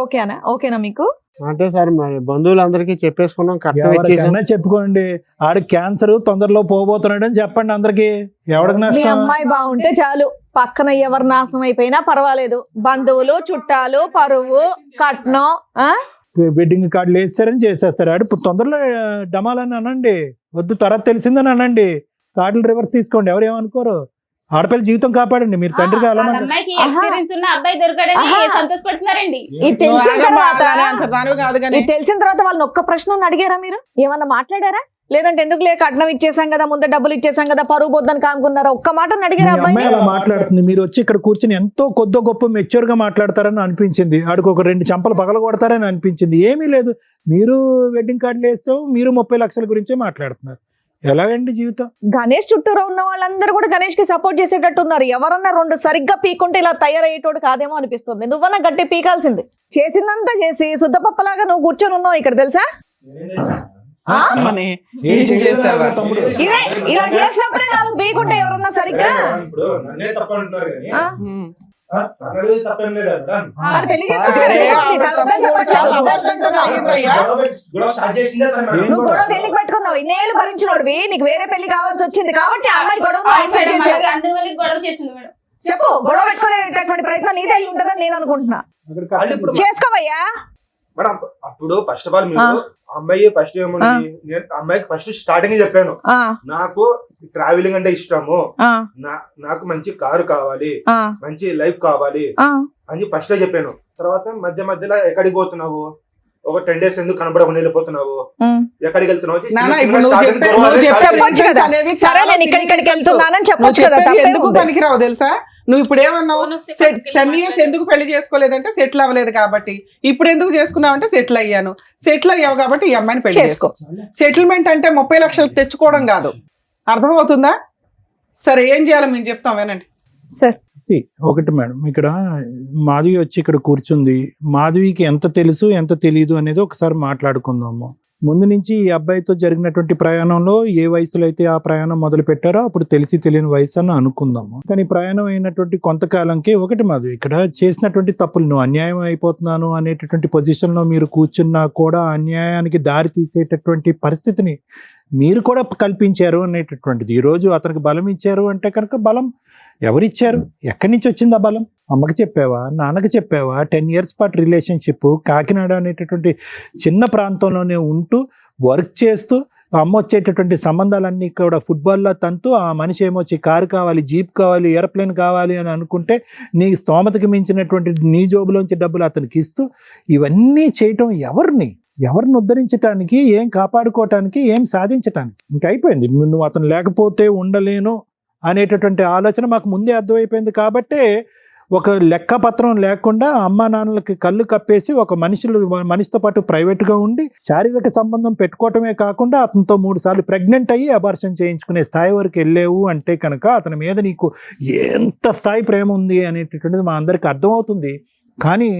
ఓకేనా మీకు? అంటే సార్ మరి బంధువులందరికీ చెప్పేసుకున్నాం, కట్నం ఇచ్చేసాం. ఎవరికైనా చెప్పుకోండి, ఆడికి క్యాన్సర్ తొందరలో పోబోతున్నాడు అని చెప్పండి అందరికి. ఎవరికి మీ నష్టం? అమ్మాయి బాగుంటే చాలు, పక్కన ఎవరు నాశనం అయిపోయినా పర్వాలేదు. బంధువులు, చుట్టాలు, పరువు, కట్నం, వెడ్డింగ్ కార్డులు వేస్తారని చేసేస్తారు. ఆడు తొందరలో డమాలని అనండి, వద్దు తర్వాత తెలిసిందని అనండి, కార్డులు రివర్స్ తీసుకోండి, ఎవరు ఏమనుకోరు. ఆడపిల్ల జీవితం కాపాడండి, మీరు తండ్రి కావాలన్నా. అమ్మాయికి ఎక్స్పీరియన్స్ ఉన్న అబ్బాయి దొరకడని సంతోషపడుతున్నారండి. ఇది తెలిసిన తర్వాత అంత దానివి కాదు కానీ ఇది తెలిసిన తర్వాత వాళ్ళని ఒక్క ప్రశ్న అడిగారా మీరు? ఏమన్నా మాట్లాడారా? లేదంటే ఎందుకు లేక కట్నం ఇచ్చేసాం కదా, ముందే డబ్బులు ఇచ్చేసాం కదా, పరువు బొద్దని కానుకున్నారా? ఒక్క మాట అడిగారా? మీ అమ్మాయి అలా మాట్లాడుతుంది, మీరు వచ్చి ఇక్కడ కూర్చొని ఎంతో కొద్ది గొప్ప మెచ్యూర్ గా మాట్లాడతారని అనిపించింది. ఆడికి ఒక 2 చంపలు పగల కొడతారని అనిపించింది. ఏమీ లేదు, మీరు వెడ్డింగ్ కార్డులు వేస్తాం, మీరు 30 లక్షల గురించే మాట్లాడుతున్నారు. ఎలాగండి జీవితం? గణేష్ చుట్టూరా ఉన్న వాళ్ళందరూ కూడా గణేష్ కి సపోర్ట్ చేసేటట్టు ఉన్నారు. ఎవరన్నా 2 సరిగ్గా పీకుంటే ఇలా తయారయ్యేటోడు కాదేమో అనిపిస్తుంది. నువ్వన్నా గట్టి పీకాల్సింది. చేసిందంతా చేసి శుద్ధపప్పలాగా నువ్వు కూర్చొని ఉన్నావు ఇక్కడ, తెలుసా? ఇలా చేసినప్పుడే నాకు పీకుంటే ఎవరన్నా సరిగ్గా పెళ్లి నువ్వు గొడవ ఎందుకు పెట్టుకున్నావు? ఇన్నేళ్ళు భరించినోడివి, నీకు వేరే పెళ్లి కావాల్సి వచ్చింది కాబట్టి ఆ అమ్మాయి గొడవ చెప్పు. గొడవ పెట్టుకునేటటువంటి ప్రయత్నం నీదే అయి ఉంటుందని నేను అనుకుంటున్నా. చేసుకోవయ్యా. మేడం అప్పుడు ఫస్ట్ ఆఫ్ ఆల్ మీరు అమ్మాయి ఫస్ట్ ఏముంది, నేను అమ్మాయికి ఫస్ట్ స్టార్టింగ్ చెప్పాను, నాకు ట్రావెలింగ్ అంటే ఇష్టము, నాకు మంచి కారు కావాలి, మంచి లైఫ్ కావాలి అని ఫస్ట్ చెప్పాను. తర్వాత మధ్యలో ఎక్కడికి పోతున్నావు, ఒక 10 days ఎందుకు కనబడకుండా వెళ్ళిపోతున్నావు, ఎక్కడికి వెళ్తున్నావు, ఎందుకు పనికిరావు తెలుసా? నువ్వు ఇప్పుడు ఏమన్నావు, 10 years ఎందుకు పెళ్లి చేసుకోలేదంటే సెటిల్ అవ్వలేదు కాబట్టి. ఇప్పుడు ఎందుకు చేసుకున్నావు అంటే సెటిల్ అయ్యాను. సెటిల్ అయ్యావు కాబట్టి ఈ అమ్మాయిని పెళ్లి చేసుకో. సెటిల్మెంట్ అంటే 30 లక్షలు తెచ్చుకోవడం కాదు, అర్థమవుతుందా? సరే ఏం చేయాలో మేము చెప్తాం, వినండి సార్. ఒకటి మేడం, ఇక్కడ మాధవి వచ్చి ఇక్కడ కూర్చుంది. మాధవికి ఎంత తెలుసు ఎంత తెలియదు అనేది ఒకసారి మాట్లాడుకుందాము. ముందు నుంచి ఈ అబ్బాయితో జరిగినటువంటి ప్రయాణంలో ఏ వయసులో అయితే ఆ ప్రయాణం మొదలు పెట్టారో అప్పుడు తెలిసి తెలియని వయసు అని అనుకుందాము. కానీ ప్రయాణం అయినటువంటి కొంతకాలంకే ఒకటి మాధవి ఇక్కడ చేసినటువంటి తప్పులు, నువ్వు అన్యాయం అయిపోతున్నాను అనేటటువంటి పొజిషన్లో మీరు కూర్చున్నా కూడా అన్యాయానికి దారి తీసేటటువంటి పరిస్థితిని మీరు కూడా కల్పించారు అనేటటువంటిది. ఈరోజు అతనికి బలం ఇచ్చారు అంటే కనుక బలం ఎవరిచ్చారు? ఎక్కడి నుంచి వచ్చింది ఆ బలం? అమ్మకి చెప్పావా, నాన్నకి చెప్పావా? 10 years పాటు రిలేషన్షిప్, కాకినాడ అనేటటువంటి చిన్న ప్రాంతంలోనే ఉంటూ వర్క్ చేస్తూ అమ్మ వచ్చేటటువంటి సంబంధాలన్నీ కూడా ఫుట్బాల్లో తంతూ ఆ మనిషి ఏమొచ్చి కారు కావాలి, జీప్ కావాలి, ఏరోప్లేన్ కావాలి అని అనుకుంటే నీ స్తోమతకి మించినటువంటి నీ జోబులోంచి డబ్బులు అతనికి ఇస్తూ ఇవన్నీ చేయటం ఎవరిని ఉద్ధరించడానికి, ఏం కాపాడుకోవటానికి, ఏం సాధించటానికి? ఇంక అయిపోయింది. నువ్వు అతను లేకపోతే ఉండలేను అనేటటువంటి ఆలోచన మాకు ముందే అర్థమైపోయింది. కాబట్టే ఒక లెక్కపత్రం లేకుండా అమ్మా నాన్నలకి కళ్ళు కప్పేసి ఒక మనిషితో పాటు ప్రైవేట్గా ఉండి శారీరక సంబంధం పెట్టుకోవటమే కాకుండా అతనితో 3 సార్లు ప్రెగ్నెంట్ అయ్యి అబార్షన్ చేయించుకునే స్థాయి వరకు వెళ్ళేవు అంటే కనుక అతని మీద నీకు ఎంత స్థాయి ప్రేమ ఉంది అనేటటువంటిది మా అందరికి అర్థమవుతుంది. కానీ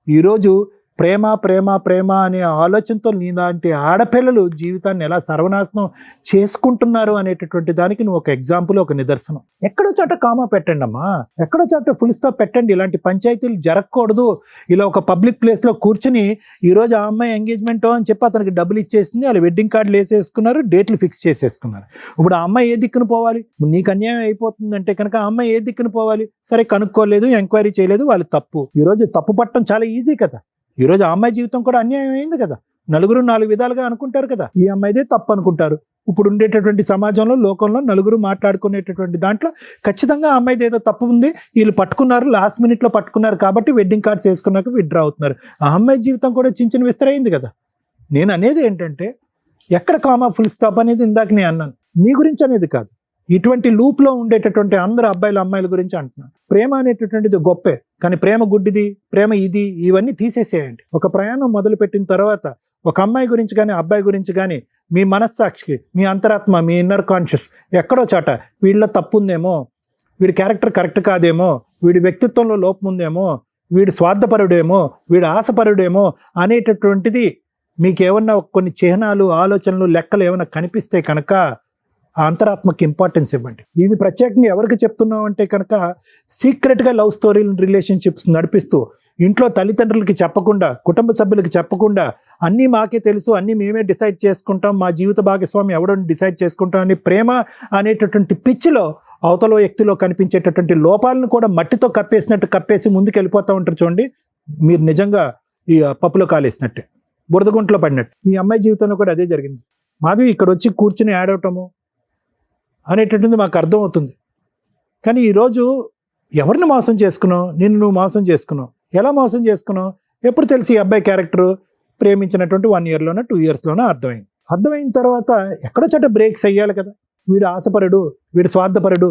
ఈరోజు ప్రేమ ప్రేమ ప్రేమ అనే ఆలోచనతో నీలాంటి ఆడపిల్లలు జీవితాన్ని ఎలా సర్వనాశనం చేసుకుంటున్నారు అనేటటువంటి దానికి నువ్వు ఒక ఎగ్జాంపుల్, ఒక నిదర్శనం. ఎక్కడో చోట కామా పెట్టండి అమ్మా, ఎక్కడో చోట ఫుల్ స్టాప్ పెట్టండి. ఇలాంటి పంచాయతీలు జరగకూడదు. ఇలా ఒక పబ్లిక్ ప్లేస్లో కూర్చుని ఈరోజు ఆ అమ్మాయి ఎంగేజ్మెంట్ అని చెప్పి అతనికి డబ్బులు ఇచ్చేసింది, వాళ్ళు వెడ్డింగ్ కార్డులు వేసేసుకున్నారు, డేట్లు ఫిక్స్ చేసేసుకున్నారు. ఇప్పుడు ఆ అమ్మాయి ఏ దిక్కున పోవాలి? నీకు అన్యాయం అయిపోతుందంటే కనుక ఆ అమ్మాయి ఏ దిక్కున పోవాలి? సరే కనుక్కోలేదు, ఎంక్వైరీ చేయలేదు, వాళ్ళు తప్పు. ఈరోజు తప్పు పట్టడం చాలా ఈజీ కదా. ఈరోజు ఆ అమ్మాయి జీవితం కూడా అన్యాయం అయింది కదా. నలుగురు 4 విధాలుగా అనుకుంటారు కదా, ఈ అమ్మాయిదే తప్పు అనుకుంటారు. ఇప్పుడు ఉండేటటువంటి సమాజంలో, లోకంలో నలుగురు మాట్లాడుకునేటటువంటి దాంట్లో ఖచ్చితంగా ఆ అమ్మాయిది ఏదో తప్పు ఉంది, వీళ్ళు పట్టుకున్నారు, లాస్ట్ మినిట్లో పట్టుకున్నారు కాబట్టి వెడ్డింగ్ కార్డ్స్ వేసుకున్నాక విత్డ్రా అవుతున్నారు. ఆ అమ్మాయి జీవితం కూడా చించిన విస్తరైంది కదా. నేను అనేది ఏంటంటే ఎక్కడ కామా ఫుల్ స్టాప్ అనేది ఇందాక నేను అన్నాను, నీ గురించి అనేది కాదు, ఇటువంటి లూప్లో ఉండేటటువంటి అందరు అబ్బాయిలు అమ్మాయిల గురించి అంటున్నాను. ప్రేమ అనేటటువంటిది గొప్పే, కానీ ప్రేమ గుడ్డిది, ప్రేమ ఇది, ఇవన్నీ తీసేసేయండి. ఒక ప్రయాణం మొదలు పెట్టిన తర్వాత ఒక అమ్మాయి గురించి కానీ అబ్బాయి గురించి కానీ మీ మనస్సాక్షికి, మీ అంతరాత్మ, మీ ఇన్నర్ కాన్షియస్ ఎక్కడో చాట వీళ్ళలో తప్పు ఉందేమో, వీడి క్యారెక్టర్ కరెక్ట్ కాదేమో, వీడి వ్యక్తిత్వంలో లోపం ఉందేమో, వీడు స్వార్థపరుడేమో, వీడు ఆశపరుడేమో అనేటటువంటిది మీకు ఏమన్నా కొన్ని చిహ్నాలు, ఆలోచనలు, లెక్కలు ఏమైనా కనిపిస్తే కనుక ఆ అంతరాత్మకి ఇంపార్టెన్స్ ఇవ్వండి. ఇది ప్రత్యేకంగా ఎవరికి చెప్తున్నాం అంటే కనుక సీక్రెట్గా లవ్ స్టోరీలు, రిలేషన్షిప్స్ నడిపిస్తూ ఇంట్లో తల్లిదండ్రులకి చెప్పకుండా, కుటుంబ సభ్యులకి చెప్పకుండా, అన్నీ మాకే తెలుసు, అన్నీ మేమే డిసైడ్ చేసుకుంటాం, మా జీవిత భాగస్వామి ఎవడో డిసైడ్ చేసుకుంటాం అని ప్రేమ అనేటటువంటి పిచ్చిలో అవతల వ్యక్తిలో కనిపించేటటువంటి లోపాలను కూడా మట్టితో కప్పేసినట్టు కప్పేసి ముందుకు వెళ్ళిపోతూ ఉంటారు. చూడండి, మీరు నిజంగా ఈ పప్పులో కాలేసినట్టే, బురదగుంట్లో పడినట్టు. ఈ అమ్మాయి జీవితంలో కూడా అదే జరిగింది. మాధవి ఇక్కడ వచ్చి కూర్చుని ఆడవటము అనేటటువంటిది మాకు అర్థం అవుతుంది. కానీ ఈరోజు ఎవరిని మోసం చేసుకున్నావు? నిన్ను నువ్వు మోసం చేసుకున్నావు. ఎలా మోసం చేసుకున్నావు? ఎప్పుడు తెలిసి ఈ అబ్బాయి క్యారెక్టర్ ప్రేమించినటువంటి 1 yearలోనో 2 yearsలోనో అర్థమైంది. అర్థమైన తర్వాత ఎక్కడో చోట బ్రేక్స్ అయ్యాలి కదా. వీడు ఆశపరుడు, వీడు స్వార్థపరుడు,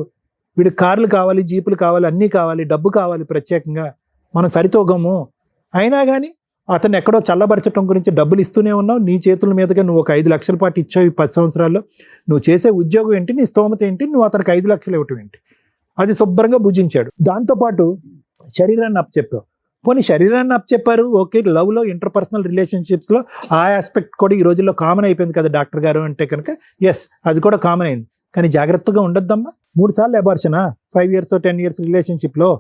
వీడు కార్లు కావాలి, జీపులు కావాలి, అన్నీ కావాలి, డబ్బు కావాలి, ప్రత్యేకంగా మనం సరితూగము. అయినా కానీ అతను ఎక్కడో చల్లబరచడం గురించి డబ్బులు ఇస్తూనే ఉన్నావు. నీ చేతుల మీదుగా నువ్వు ఒక 5 లక్షల పాటు ఇచ్చావు ఈ 10 సంవత్సరాల్లో. నువ్వు చేసే ఉద్యోగం ఏంటి, నీ స్తోమత ఏంటి, నువ్వు అతనికి 5 లక్షలు ఇవ్వటం ఏంటి? అది శుభ్రంగా భుజించాడు. దాంతోపాటు శరీరాన్ని అప్పచెప్పావు. పోనీ శరీరాన్ని అప్పచెప్పారు, ఓకే, లవ్లో, ఇంటర్పర్సనల్ రిలేషన్షిప్స్లో ఆ ఆస్పెక్ట్ కూడా ఈ రోజుల్లో కామన్ అయిపోయింది కదా డాక్టర్ గారు అంటే కనుక. ఎస్, అది కూడా కామన్ అయింది. కానీ జాగ్రత్తగా ఉండొద్దమ్మా. 3 సార్లు అబార్షనా 5 years 10 years రిలేషన్షిప్లో?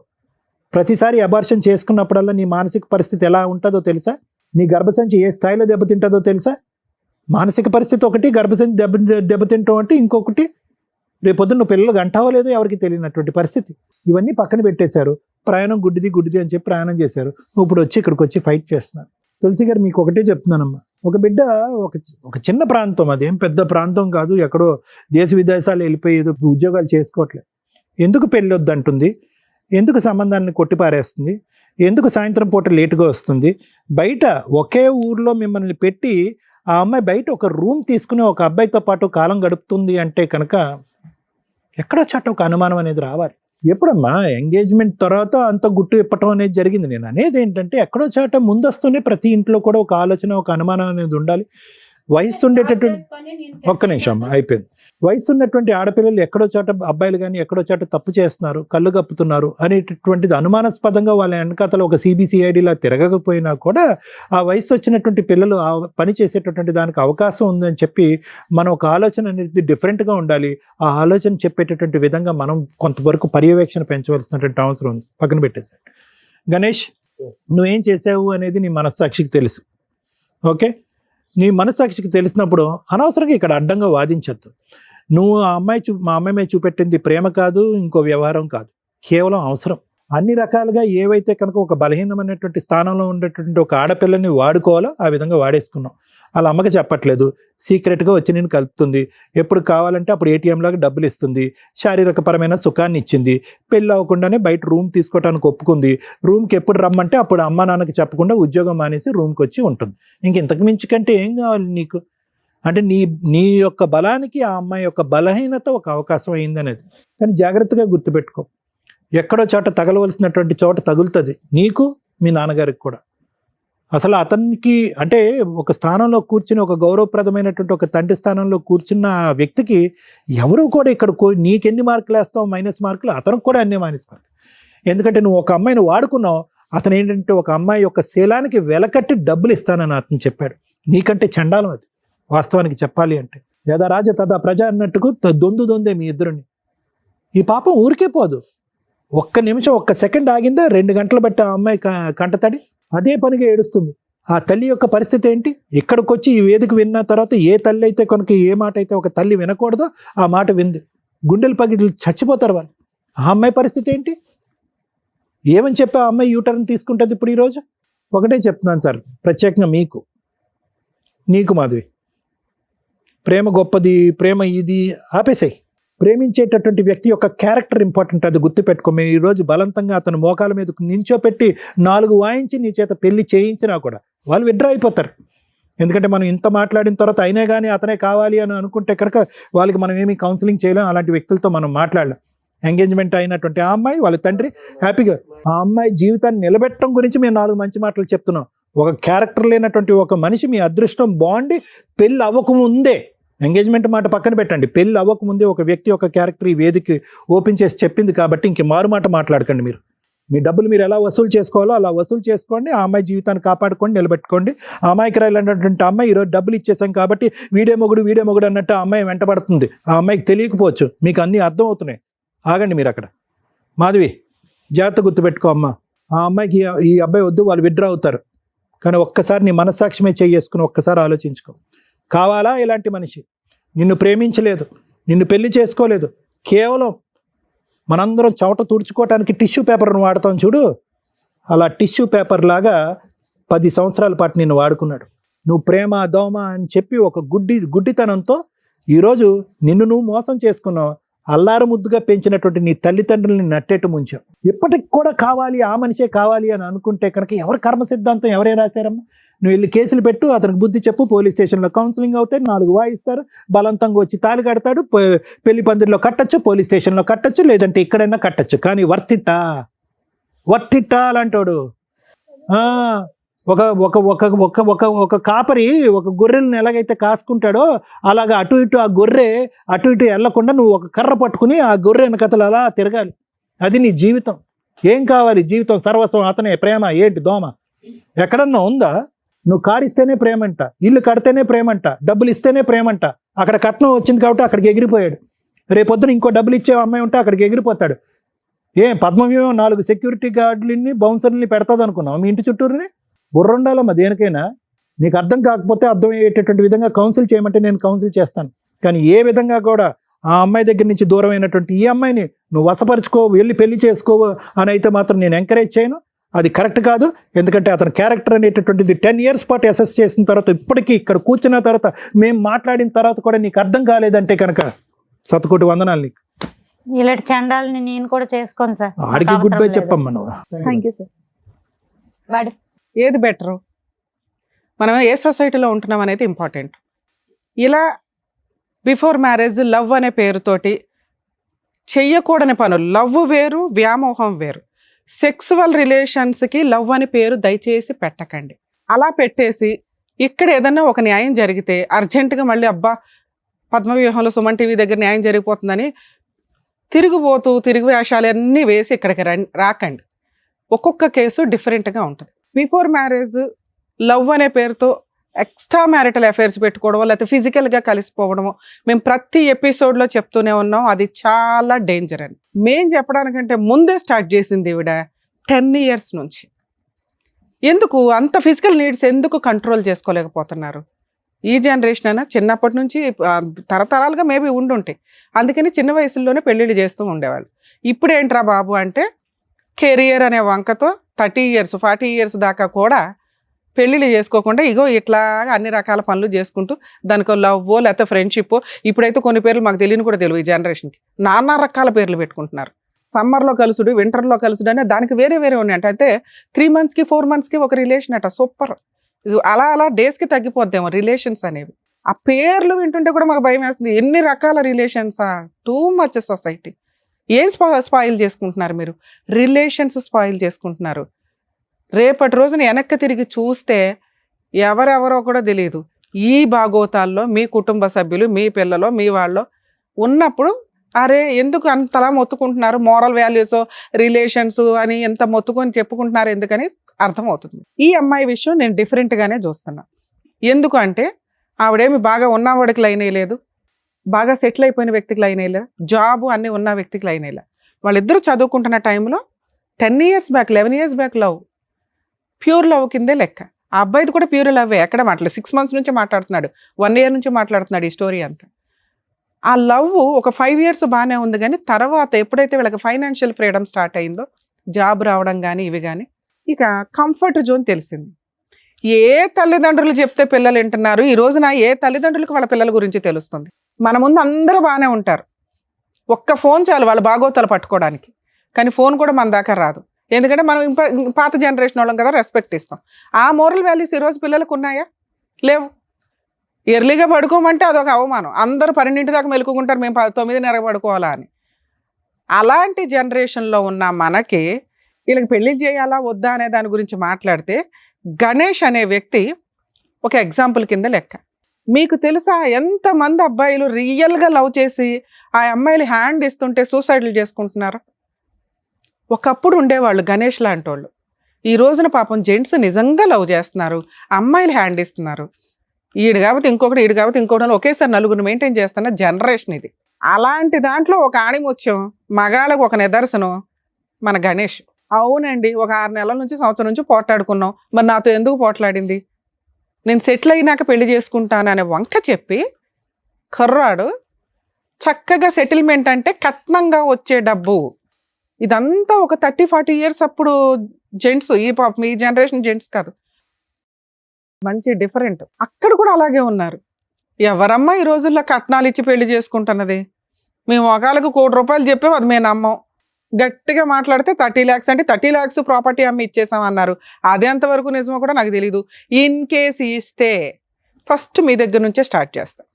ప్రతిసారి అబార్షన్ చేసుకున్నప్పుడల్లా నీ మానసిక పరిస్థితి ఎలా ఉంటుందో తెలుసా? నీ గర్భసంచి ఏ స్థాయిలో దెబ్బతింటుందో తెలుసా? మానసిక పరిస్థితి ఒకటి, గర్భసంచి దెబ్బతింటాం అంటే ఇంకొకటి. రేపొద్దు నువ్వు పిల్లలు గంటావో లేదో ఎవరికి తెలియనటువంటి పరిస్థితి. ఇవన్నీ పక్కన పెట్టేశారు. ప్రయాణం గుడ్డిది అని చెప్పి ప్రయాణం చేశారు. ఇప్పుడు వచ్చి ఇక్కడికి వచ్చి ఫైట్ చేస్తున్నారు. తులసి గారు, మీకు ఒకటే చెప్తున్నానమ్మా, ఒక బిడ్డ ఒక చిన్న ప్రాంతం, అదేం పెద్ద ప్రాంతం కాదు, ఎక్కడో దేశ విదేశాలు వెళ్ళిపోయి ఏదో ఉద్యోగాలు చేసుకోవట్లేదు. ఎందుకు పెళ్ళి వద్దంటుంది? ఎందుకు సంబంధాన్ని కొట్టిపారేస్తుంది? ఎందుకు సాయంత్రం పూట లేటుగా వస్తుంది? బయట ఒకే ఊర్లో మిమ్మల్ని పెట్టి ఆ అమ్మాయి బయట ఒక రూమ్ తీసుకుని ఒక అబ్బాయితో పాటు కాలం గడుపుతుంది అంటే కనుక ఎక్కడో చోట ఒక అనుమానం అనేది రావాలి. ఎప్పుడమ్మా ఎంగేజ్మెంట్ తర్వాత అంత గుట్టు ఇప్పటం అనేది జరిగింది. నేను అనేది ఏంటంటే ఎక్కడో చోట ముందస్తూనే ప్రతి ఇంట్లో కూడా ఒక ఆలోచన, ఒక అనుమానం అనేది ఉండాలి. వయసు ఉండేటటువంటి, ఒక్క నిమిషం అయిపోయింది, వయసు ఉన్నటువంటి ఆడపిల్లలు ఎక్కడో చోట, అబ్బాయిలు కానీ ఎక్కడో చోట తప్పు చేస్తున్నారు, కళ్ళు కప్పుతున్నారు అనేటటువంటిది అనుమానాస్పదంగా వాళ్ళ వెనకాతలో ఒక CBCIDలా తిరగకపోయినా కూడా ఆ వయసు వచ్చినటువంటి పిల్లలు ఆ పని చేసేటటువంటి దానికి అవకాశం ఉందని చెప్పి మనం ఒక ఆలోచన అనేది డిఫరెంట్గా ఉండాలి. ఆ ఆలోచన చెప్పేటటువంటి విధంగా మనం కొంతవరకు పర్యవేక్షణ పెంచవలసినటువంటి అవసరం ఉంది. పక్కన పెట్టేశాడు. గణేష్, నువ్వేం చేసావు అనేది నీ మనస్సాక్షికి తెలుసు. ఓకే, నీ మనస్సాక్షికి తెలిసినప్పుడు అనవసరంగా ఇక్కడ అడ్డంగా వాదించద్దు. నువ్వు మా అమ్మాయి మీద చూపెట్టింది ప్రేమ కాదు, ఇంకో వ్యవహారం కాదు, కేవలం అవసరం. అన్ని రకాలుగా ఏవైతే కనుక ఒక బలహీనమైనటువంటి స్థానంలో ఉండేటువంటి ఒక ఆడపిల్లని వాడుకోవాలో ఆ విధంగా వాడేసుకున్నాం. వాళ్ళ అమ్మకి చెప్పట్లేదు, సీక్రెట్గా వచ్చి నేను కలుపుతుంది, ఎప్పుడు కావాలంటే అప్పుడు ATM లాగా డబ్బులు ఇస్తుంది, శారీరకపరమైన సుఖాన్ని ఇచ్చింది, పెళ్ళి అవ్వకుండానే బయట రూమ్ తీసుకోవడానికి ఒప్పుకుంది, రూమ్కి ఎప్పుడు రమ్మంటే అప్పుడు అమ్మ నాన్నకి చెప్పకుండా ఉద్యోగం మానేసి రూమ్కి వచ్చి ఉంటుంది. ఇంతకు మించి కంటే ఏం కావాలి నీకు? అంటే నీ యొక్క బలానికి ఆ అమ్మాయి యొక్క బలహీనత ఒక అవకాశం అయిందనేది. కానీ జాగ్రత్తగా గుర్తుపెట్టుకో, ఎక్కడో చోట తగలవలసినటువంటి చోట తగులుతుంది, నీకు మీ నాన్నగారికి కూడా. అసలు అతనికి అంటే ఒక స్థానంలో కూర్చుని, ఒక గౌరవప్రదమైనటువంటి ఒక తండ్రి స్థానంలో కూర్చున్న వ్యక్తికి ఎవరు కూడా ఇక్కడ నీకెన్ని మార్కులు వేస్తావు మైనస్ మార్కులు, అతనికి కూడా అన్ని మైనస్ మార్కులు. ఎందుకంటే నువ్వు ఒక అమ్మాయిని వాడుకున్నావు, అతను ఏంటంటే ఒక అమ్మాయి యొక్క శీలానికి వెలకట్టి డబ్బులు ఇస్తానని అతను చెప్పాడు. నీకంటే చండాలం అది వాస్తవానికి చెప్పాలి అంటే. యదా రాజ తదా ప్రజ అన్నట్టుకు దొందే మీ ఇద్దరుని. ఈ పాపం ఊరికే పోదు. ఒక్క నిమిషం, ఒక్క సెకండ్ ఆగిందా 2 గంటలు బట్టి ఆ అమ్మాయి కంటతడి అదే పనిగా ఏడుస్తుంది. ఆ తల్లి యొక్క పరిస్థితి ఏంటి? ఇక్కడికి వచ్చి ఈ వేదిక విన్న తర్వాత ఏ తల్లి అయితే కనుక ఏ మాట అయితే ఒక తల్లి వినకూడదో ఆ మాట వింది, గుండెలు పగిలి చచ్చిపోతారు వాళ్ళు. ఆ అమ్మాయి పరిస్థితి ఏంటి? ఏమని చెప్పి ఆ అమ్మాయి యూటర్న్ తీసుకుంటుంది ఇప్పుడు ఈరోజు? ఒకటే చెప్తున్నాను సార్, ప్రత్యేకంగా నీకు మాధవి, ప్రేమ గొప్పది, ప్రేమ ఇది ఆపేసాయి. ప్రేమించేటటువంటి వ్యక్తి యొక్క క్యారెక్టర్ ఇంపార్టెంట్, అది గుర్తుపెట్టుకో. మేము ఈరోజు బలవంతంగా అతను మోకాల మీద నించోపెట్టి 4 వాయించి నీ చేత పెళ్లి చేయించినా కూడా వాళ్ళు విడ్రా అయిపోతారు. ఎందుకంటే మనం ఇంత మాట్లాడిన తర్వాత అయినా కానీ అతనే కావాలి అని అనుకుంటే కనుక వాళ్ళకి మనం ఏమీ కౌన్సిలింగ్ చేయలేం, అలాంటి వ్యక్తులతో మనం మాట్లాడలేం. ఎంగేజ్మెంట్ అయినటువంటి ఆ అమ్మాయి వాళ్ళ తండ్రి హ్యాపీగా, ఆ అమ్మాయి జీవితాన్ని నిలబెట్టడం గురించి మేము 4 మంచి మాటలు చెప్తున్నాం. ఒక క్యారెక్టర్ లేనటువంటి ఒక మనిషి మీ అదృష్టం బాగుండి పెళ్ళి అవ్వకముందే, ఎంగేజ్మెంట్ మాట పక్కన పెట్టండి, పెళ్ళి అవ్వకముందే ఒక వ్యక్తి ఒక క్యారెక్టర్ ఈ వేదిక ఓపెన్ చేసి చెప్పింది కాబట్టి ఇంక మారు మాట మాట్లాడకండి. మీరు మీ డబ్బులు మీరు ఎలా వసూలు చేసుకోవాలో అలా వసూలు చేసుకోండి, ఆ అమ్మాయి జీవితాన్ని కాపాడుకోండి, నిలబెట్టుకోండి. ఆ అమ్మాయికి రాయాలన్నటువంటి అమ్మాయి ఈరోజు డబ్బులు ఇచ్చేసాం కాబట్టి వీడే మొగుడు అన్నట్టు ఆ అమ్మాయి వెంటబడుతుంది. ఆ అమ్మాయికి తెలియకపోవచ్చు, మీకు అన్నీ అర్థం అవుతున్నాయి. ఆగండి మీరు అక్కడ. మాధవి జాగ్రత్త గుర్తుపెట్టుకో అమ్మ, ఆ అమ్మాయికి ఈ అబ్బాయి వద్దు, వాళ్ళు విడ్రా అవుతారు. కానీ ఒక్కసారి నీ మనస్సాక్షిమే చేసుకుని ఒక్కసారి ఆలోచించుకో. కావాలా ఇలాంటి మనిషి? నిన్ను ప్రేమించలేదు, నిన్ను పెళ్లి చేసుకోలేదు, కేవలం మనందరం చెమట తుడుచుకోవటానికి టిష్యూ పేపర్ను వాడతాం చూడు, అలా టిష్యూ పేపర్ లాగా 10 సంవత్సరాల పాటు నిన్ను వాడుకున్నాడు. నువ్వు ప్రేమ దోమ అని చెప్పి ఒక గుడ్డితనంతో ఈరోజు నిన్ను నువ్వు మోసం చేసుకున్నావు. అల్లారు ముద్దుగా పెంచినటువంటి నీ తల్లిదండ్రులని నట్టేట్టు ముంచావు. ఇప్పటికి కూడా కావాలి, ఆ మనిషే కావాలి అని అనుకుంటే కనుక ఎవరు కర్మ సిద్ధాంతం ఎవరే రాశారమ్మా? నువ్వు వెళ్ళి కేసులు పెట్టు, అతనికి బుద్ధి చెప్పు, పోలీస్ స్టేషన్లో కౌన్సిలింగ్ అవుతాయి, 4 వాయిస్తారు, బలవంతంగా వచ్చి తాళి కడతాడు, పెళ్లి పందిరిలో కట్టచ్చు, పోలీస్ స్టేషన్లో కట్టచ్చు, లేదంటే ఎక్కడైనా కట్టచ్చు. కానీ వర్తిట్టా అలాంటోడు. ఒక ఒక ఒక ఒక ఒక ఒక కాపరి ఒక గొర్రెలను ఎలాగైతే కాసుకుంటాడో అలాగా అటు ఇటు ఆ గొర్రె అటు ఇటు వెళ్ళకుండా నువ్వు ఒక కర్ర పట్టుకుని ఆ గొర్రె వెనకతలు అలా తిరగాలి. అది నీ జీవితం. ఏం కావాలి? జీవితం సర్వస్వం అతనే. ప్రేమ ఏంటి దోమ? ఎక్కడన్నా ఉందా? నువ్వు కాడిస్తేనే ప్రేమంట, ఇల్లు కడితేనే ప్రేమంట, డబ్బులు ఇస్తేనే ప్రేమంట. అక్కడ కట్నం వచ్చింది కాబట్టి అక్కడికి ఎగిరిపోయాడు. రేపొద్దున ఇంకో డబ్బులు ఇచ్చే అమ్మాయి ఉంటే అక్కడికి ఎగిరిపోతాడు. పద్మవ్యూహం 4 సెక్యూరిటీ గార్డులని బౌన్సర్ని పెడతాది అనుకున్నావు మీ ఇంటి చుట్టూరుని? బుర్రుండాలమ్మా దేనికైనా. నీకు అర్థం కాకపోతే అర్థం అయ్యేటటువంటి విధంగా కౌన్సిల్ చేయమంటే నేను కౌన్సిల్ చేస్తాను. కానీ ఏ విధంగా కూడా ఆ అమ్మాయి దగ్గర నుంచి దూరం అయినటువంటి ఈ అమ్మాయిని నువ్వు వశపరుచుకో, వెళ్ళి పెళ్లి చేసుకోవు అని అయితే మాత్రం నేను ఎంకరేజ్ చేయను. అది కరెక్ట్ కాదు. ఎందుకంటే అతని క్యారెక్టర్ అనేటటువంటిది 10 years పాటు అసెస్ చేసిన తర్వాత ఇప్పటికీ ఇక్కడ కూర్చున్న తర్వాత మేము మాట్లాడిన తర్వాత కూడా నీకు అర్థం కాలేదంటే కనుక శతకోటి వందనాలు నీకు. ఇలాంటి చండాలని నేను కూడా చేసుకోను సార్. ఆడికి గుడ్ బై చెప్పమ్మా నువ్వు. Thank you sir. ఏది బెటరు, మనం ఏ సొసైటీలో ఉంటున్నాం అనేది ఇంపార్టెంట్. ఇలా బిఫోర్ మ్యారేజ్ లవ్ అనే పేరుతోటి చెయ్యకూడని పనులు, లవ్ వేరు, వ్యామోహం వేరు. సెక్సువల్ రిలేషన్స్కి లవ్ అని పేరు దయచేసి పెట్టకండి. అలా పెట్టేసి ఇక్కడ ఏదన్నా ఒక న్యాయం జరిగితే అర్జెంటుగా మళ్ళీ అబ్బా పద్మవ్యూహంలో సుమన్ టీవీ దగ్గర న్యాయం జరిగిపోతుందని తిరిగి వేషాలు అన్నీ వేసి ఇక్కడికి రాకండి. ఒక్కొక్క కేసు డిఫరెంట్గా ఉంటుంది. బిఫోర్ మ్యారేజ్ లవ్ అనే పేరుతో ఎక్స్ట్రా మ్యారిటల్ అఫైర్స్ పెట్టుకోవడమో లేకపోతే ఫిజికల్గా కలిసిపోవడమో మేము ప్రతి ఎపిసోడ్లో చెప్తూనే ఉన్నాం. అది చాలా డేంజర్ అని మేం చెప్పడానికంటే ముందే స్టార్ట్ చేసింది ఈవిడ 10 years నుంచి. ఎందుకు అంత ఫిజికల్ నీడ్స్ ఎందుకు కంట్రోల్ చేసుకోలేకపోతున్నారు? ఈ జనరేషన్ అయినా చిన్నప్పటి నుంచి తరతరాలుగా మేబీ ఉండుంటాయి. అందుకని చిన్న వయసులోనే పెళ్ళిళ్ళు చేస్తూ ఉండేవాళ్ళు. ఇప్పుడు ఏంట్రా బాబు అంటే కెరియర్ అనే వంకతో 30 years 40 years దాకా కూడా పెళ్ళిళ్ళు చేసుకోకుండా ఇగో ఇట్లా అన్ని రకాల పనులు చేసుకుంటూ దానికో లవ్వో లేకపోతే ఫ్రెండ్షిప్పో, ఇప్పుడైతే కొన్ని పేర్లు మాకు తెలియని కూడా తెలియదు. ఈ జనరేషన్కి నానా రకాల పేర్లు పెట్టుకుంటున్నారు. సమ్మర్లో కలుసుడు, వింటర్లో కలుసుడు అనే దానికి వేరే ఉన్నాయంట. అయితే 3 monthsకి 4 monthsకి ఒక రిలేషన్ అట. సూపర్. అలా డేస్కి తగ్గిపోద్దేమో రిలేషన్స్ అనేవి. ఆ పేర్లు వింటుంటే కూడా మాకు భయం వేస్తుంది. ఎన్ని రకాల రిలేషన్సా? Too much society. ఏం స్పాయిల్ చేసుకుంటున్నారు మీరు? రిలేషన్స్ స్పాయిల్ చేసుకుంటున్నారు. రేపటి రోజున వెనక్కి తిరిగి చూస్తే ఎవరెవరో కూడా తెలియదు. ఈ భాగోతాల్లో మీ కుటుంబ సభ్యులు, మీ పిల్లలు, మీ వాళ్ళు ఉన్నప్పుడు అరే ఎందుకు అంతలా మొత్తుకుంటున్నారు, మోరల్ వాల్యూస్ రిలేషన్స్ అని ఎంత మొత్తుకొని చెప్పుకుంటున్నారు ఎందుకని అర్థమవుతుంది. ఈ అమ్మాయి విషయం నేను డిఫరెంట్గానే చూస్తున్నా. ఎందుకు అంటే ఆవిడేమి బాగా ఉన్నవాడికి లైన్ వేయలేదు, బాగా సెటిల్ అయిపోయిన వ్యక్తికి లైన్ వేయలేదు, జాబు అన్నీ ఉన్న వ్యక్తికి లైన్ వేయలేదు. వాళ్ళిద్దరూ చదువుకుంటున్న టైంలో 10 years back 11 years back love, pure love కిందే లెక్క. ఆ అబ్బాయిది కూడా ప్యూర్ లవ్వే. ఎక్కడ మాట్లాడలేదు. 6 months నుంచి మాట్లాడుతున్నాడు, 1 year నుంచి మాట్లాడుతున్నాడు. ఈ స్టోరీ అంతా ఆ లవ్ ఒక 5 years బాగానే ఉంది. కానీ తర్వాత ఎప్పుడైతే వీళ్ళకి ఫైనాన్షియల్ ఫ్రీడమ్ స్టార్ట్ అయిందో, జాబ్ రావడం కానీ ఇవి కానీ ఇక కంఫర్ట్ జోన్ తెలిసింది. ఏ తల్లిదండ్రులు చెప్తే పిల్లలు వింటున్నారు, ఈ రోజున ఏ తల్లిదండ్రులకు వాళ్ళ పిల్లల గురించి తెలుస్తుంది. మన ముందు అందరూ బాగానే ఉంటారు, ఒక్క ఫోన్ చాలు వాళ్ళ బాగోతాలు పట్టుకోవడానికి. కానీ ఫోన్ కూడా మన దాకా రాదు, ఎందుకంటే మనం పాత జనరేషన్ వాళ్ళం కదా, రెస్పెక్ట్ ఇస్తాం. ఆ మోరల్ వాల్యూస్ ఈరోజు పిల్లలకు ఉన్నాయా? లేవు. ఎర్లీగా పడుకోమంటే అదొక అవమానం, అందరూ 12 దాకా మెలుకుంటారు, మేము 9:30 పడుకోవాలా అని. అలాంటి జనరేషన్లో ఉన్న మనకి వీళ్ళకి పెళ్లి చేయాలా వద్దా అనే దాని గురించి మాట్లాడితే గణేష్ అనే వ్యక్తి ఒక ఎగ్జాంపుల్ కింద లెక్క. మీకు తెలుసా ఎంతమంది అబ్బాయిలు రియల్గా లవ్ చేసి ఆ అమ్మాయిలు హ్యాండ్ ఇస్తుంటే సూసైడ్లు చేసుకుంటున్నారు? ఒకప్పుడు ఉండేవాళ్ళు గణేష్ లాంటి వాళ్ళు. ఈ రోజున పాపం జెంట్స్ నిజంగా లవ్ చేస్తున్నారు, అమ్మాయిలు హ్యాండ్ ఇస్తున్నారు. ఈడు కాబట్టి ఇంకొకటి, ఈడు కాబట్టి ఇంకొకటి, ఒకేసారి నలుగురు మెయింటైన్ చేస్తున్న జనరేషన్ ఇది. అలాంటి దాంట్లో ఒక ఆణిముత్యం, మగాళ్ళకు ఒక నిదర్శనం మన గణేష్. అవునండి, ఒక 6 నెలల నుంచి సంవత్సరం నుంచి పోట్లాడుకున్నాం, మరి నాతో ఎందుకు పోట్లాడింది, నేను సెటిల్ అయినాక పెళ్లి చేసుకుంటాను అనే వంక చెప్పి కర్రాడు చక్కగా సెటిల్మెంట్ అంటే కట్నంగా వచ్చే డబ్బు. ఇదంతా ఒక 30-40 ఇయర్స్ అప్పుడు జెంట్స్, ఈ జనరేషన్ జెంట్స్ కాదు, మంచి డిఫరెంట్. అక్కడ కూడా అలాగే ఉన్నారు. ఎవరమ్మా ఈ రోజుల్లో కట్నాలు ఇచ్చి పెళ్లి చేసుకుంటున్నది? మేము ఒకళ్ళకు ₹1 కోటి చెప్పాము, అది మేము నమ్మం. గట్టిగా మాట్లాడితే 30 lakhs అంటే 30 lakhs ప్రాపర్టీ అమ్మి ఇచ్చేసాం అన్నారు. అది ఎంతవరకు నిజమో కూడా నాకు తెలీదు. ఇన్ కేస్ ఇస్తే ఫస్ట్ మీ దగ్గర నుంచే స్టార్ట్ చేస్తాం.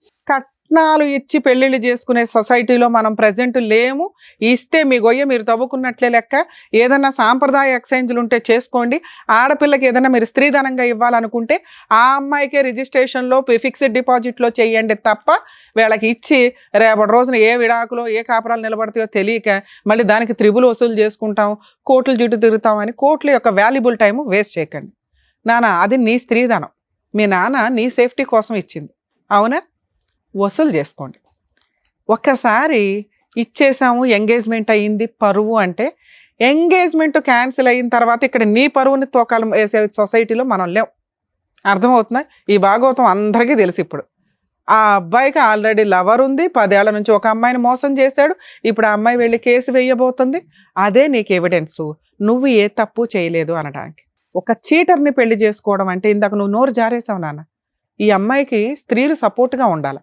కట్నాలు ఇచ్చి పెళ్ళిళ్ళు చేసుకునే సొసైటీలో మనం ప్రజెంట్ లేము. ఇస్తే మీ గొయ్య మీరు తవ్వుకున్నట్లే లెక్క. ఏదన్నా సాంప్రదాయ ఎక్స్చేంజ్లు ఉంటే చేసుకోండి. ఆడపిల్లకి ఏదైనా మీరు స్త్రీధనంగా ఇవ్వాలనుకుంటే ఆ అమ్మాయికే రిజిస్ట్రేషన్లో ఫిక్స్డ్ డిపాజిట్లో చేయండి తప్ప వీళ్ళకి ఇచ్చి రేపటి రోజున ఏ విడాకులో ఏ కాపురాలు నిలబడతాయో తెలియక మళ్ళీ దానికి త్రిబుల్ వసూలు చేసుకుంటాం, కోర్టుల చుట్టూ తిరుగుతాం అని కోర్టుల యొక్క వాల్యుబుల్ టైం వేస్ట్ చేయకండి. నాన్న అది నీ స్త్రీధనం, మీ నాన్న నీ సేఫ్టీ కోసం ఇచ్చింది, అవునా? వసూలు చేసుకోండి. ఒక్కసారి ఇచ్చేసాము, ఎంగేజ్మెంట్ అయ్యింది, పరువు అంటే ఎంగేజ్మెంట్ క్యాన్సిల్ అయిన తర్వాత ఇక్కడ నీ పరువుని తోకాలు వేసే సొసైటీలో మనం లేవు. అర్థమవుతుందా? ఈ భాగవతం అందరికీ తెలుసు. ఇప్పుడు ఆ అబ్బాయికి ఆల్రెడీ లవర్ ఉంది, 10 ఏళ్ల నుంచి ఒక అమ్మాయిని మోసం చేశాడు. ఇప్పుడు ఆ అమ్మాయి వెళ్ళి కేసు వేయబోతుంది. అదే నీకు ఎవిడెన్సు, నువ్వు ఏ తప్పు చేయలేదు అనడానికి. ఒక చీటర్ని పెళ్లి చేసుకోవడం అంటే, ఇందాక నువ్వు నోరు జారేసావు నాన్న, ఈ అమ్మాయికి స్త్రీలు సపోర్ట్గా ఉండాలి.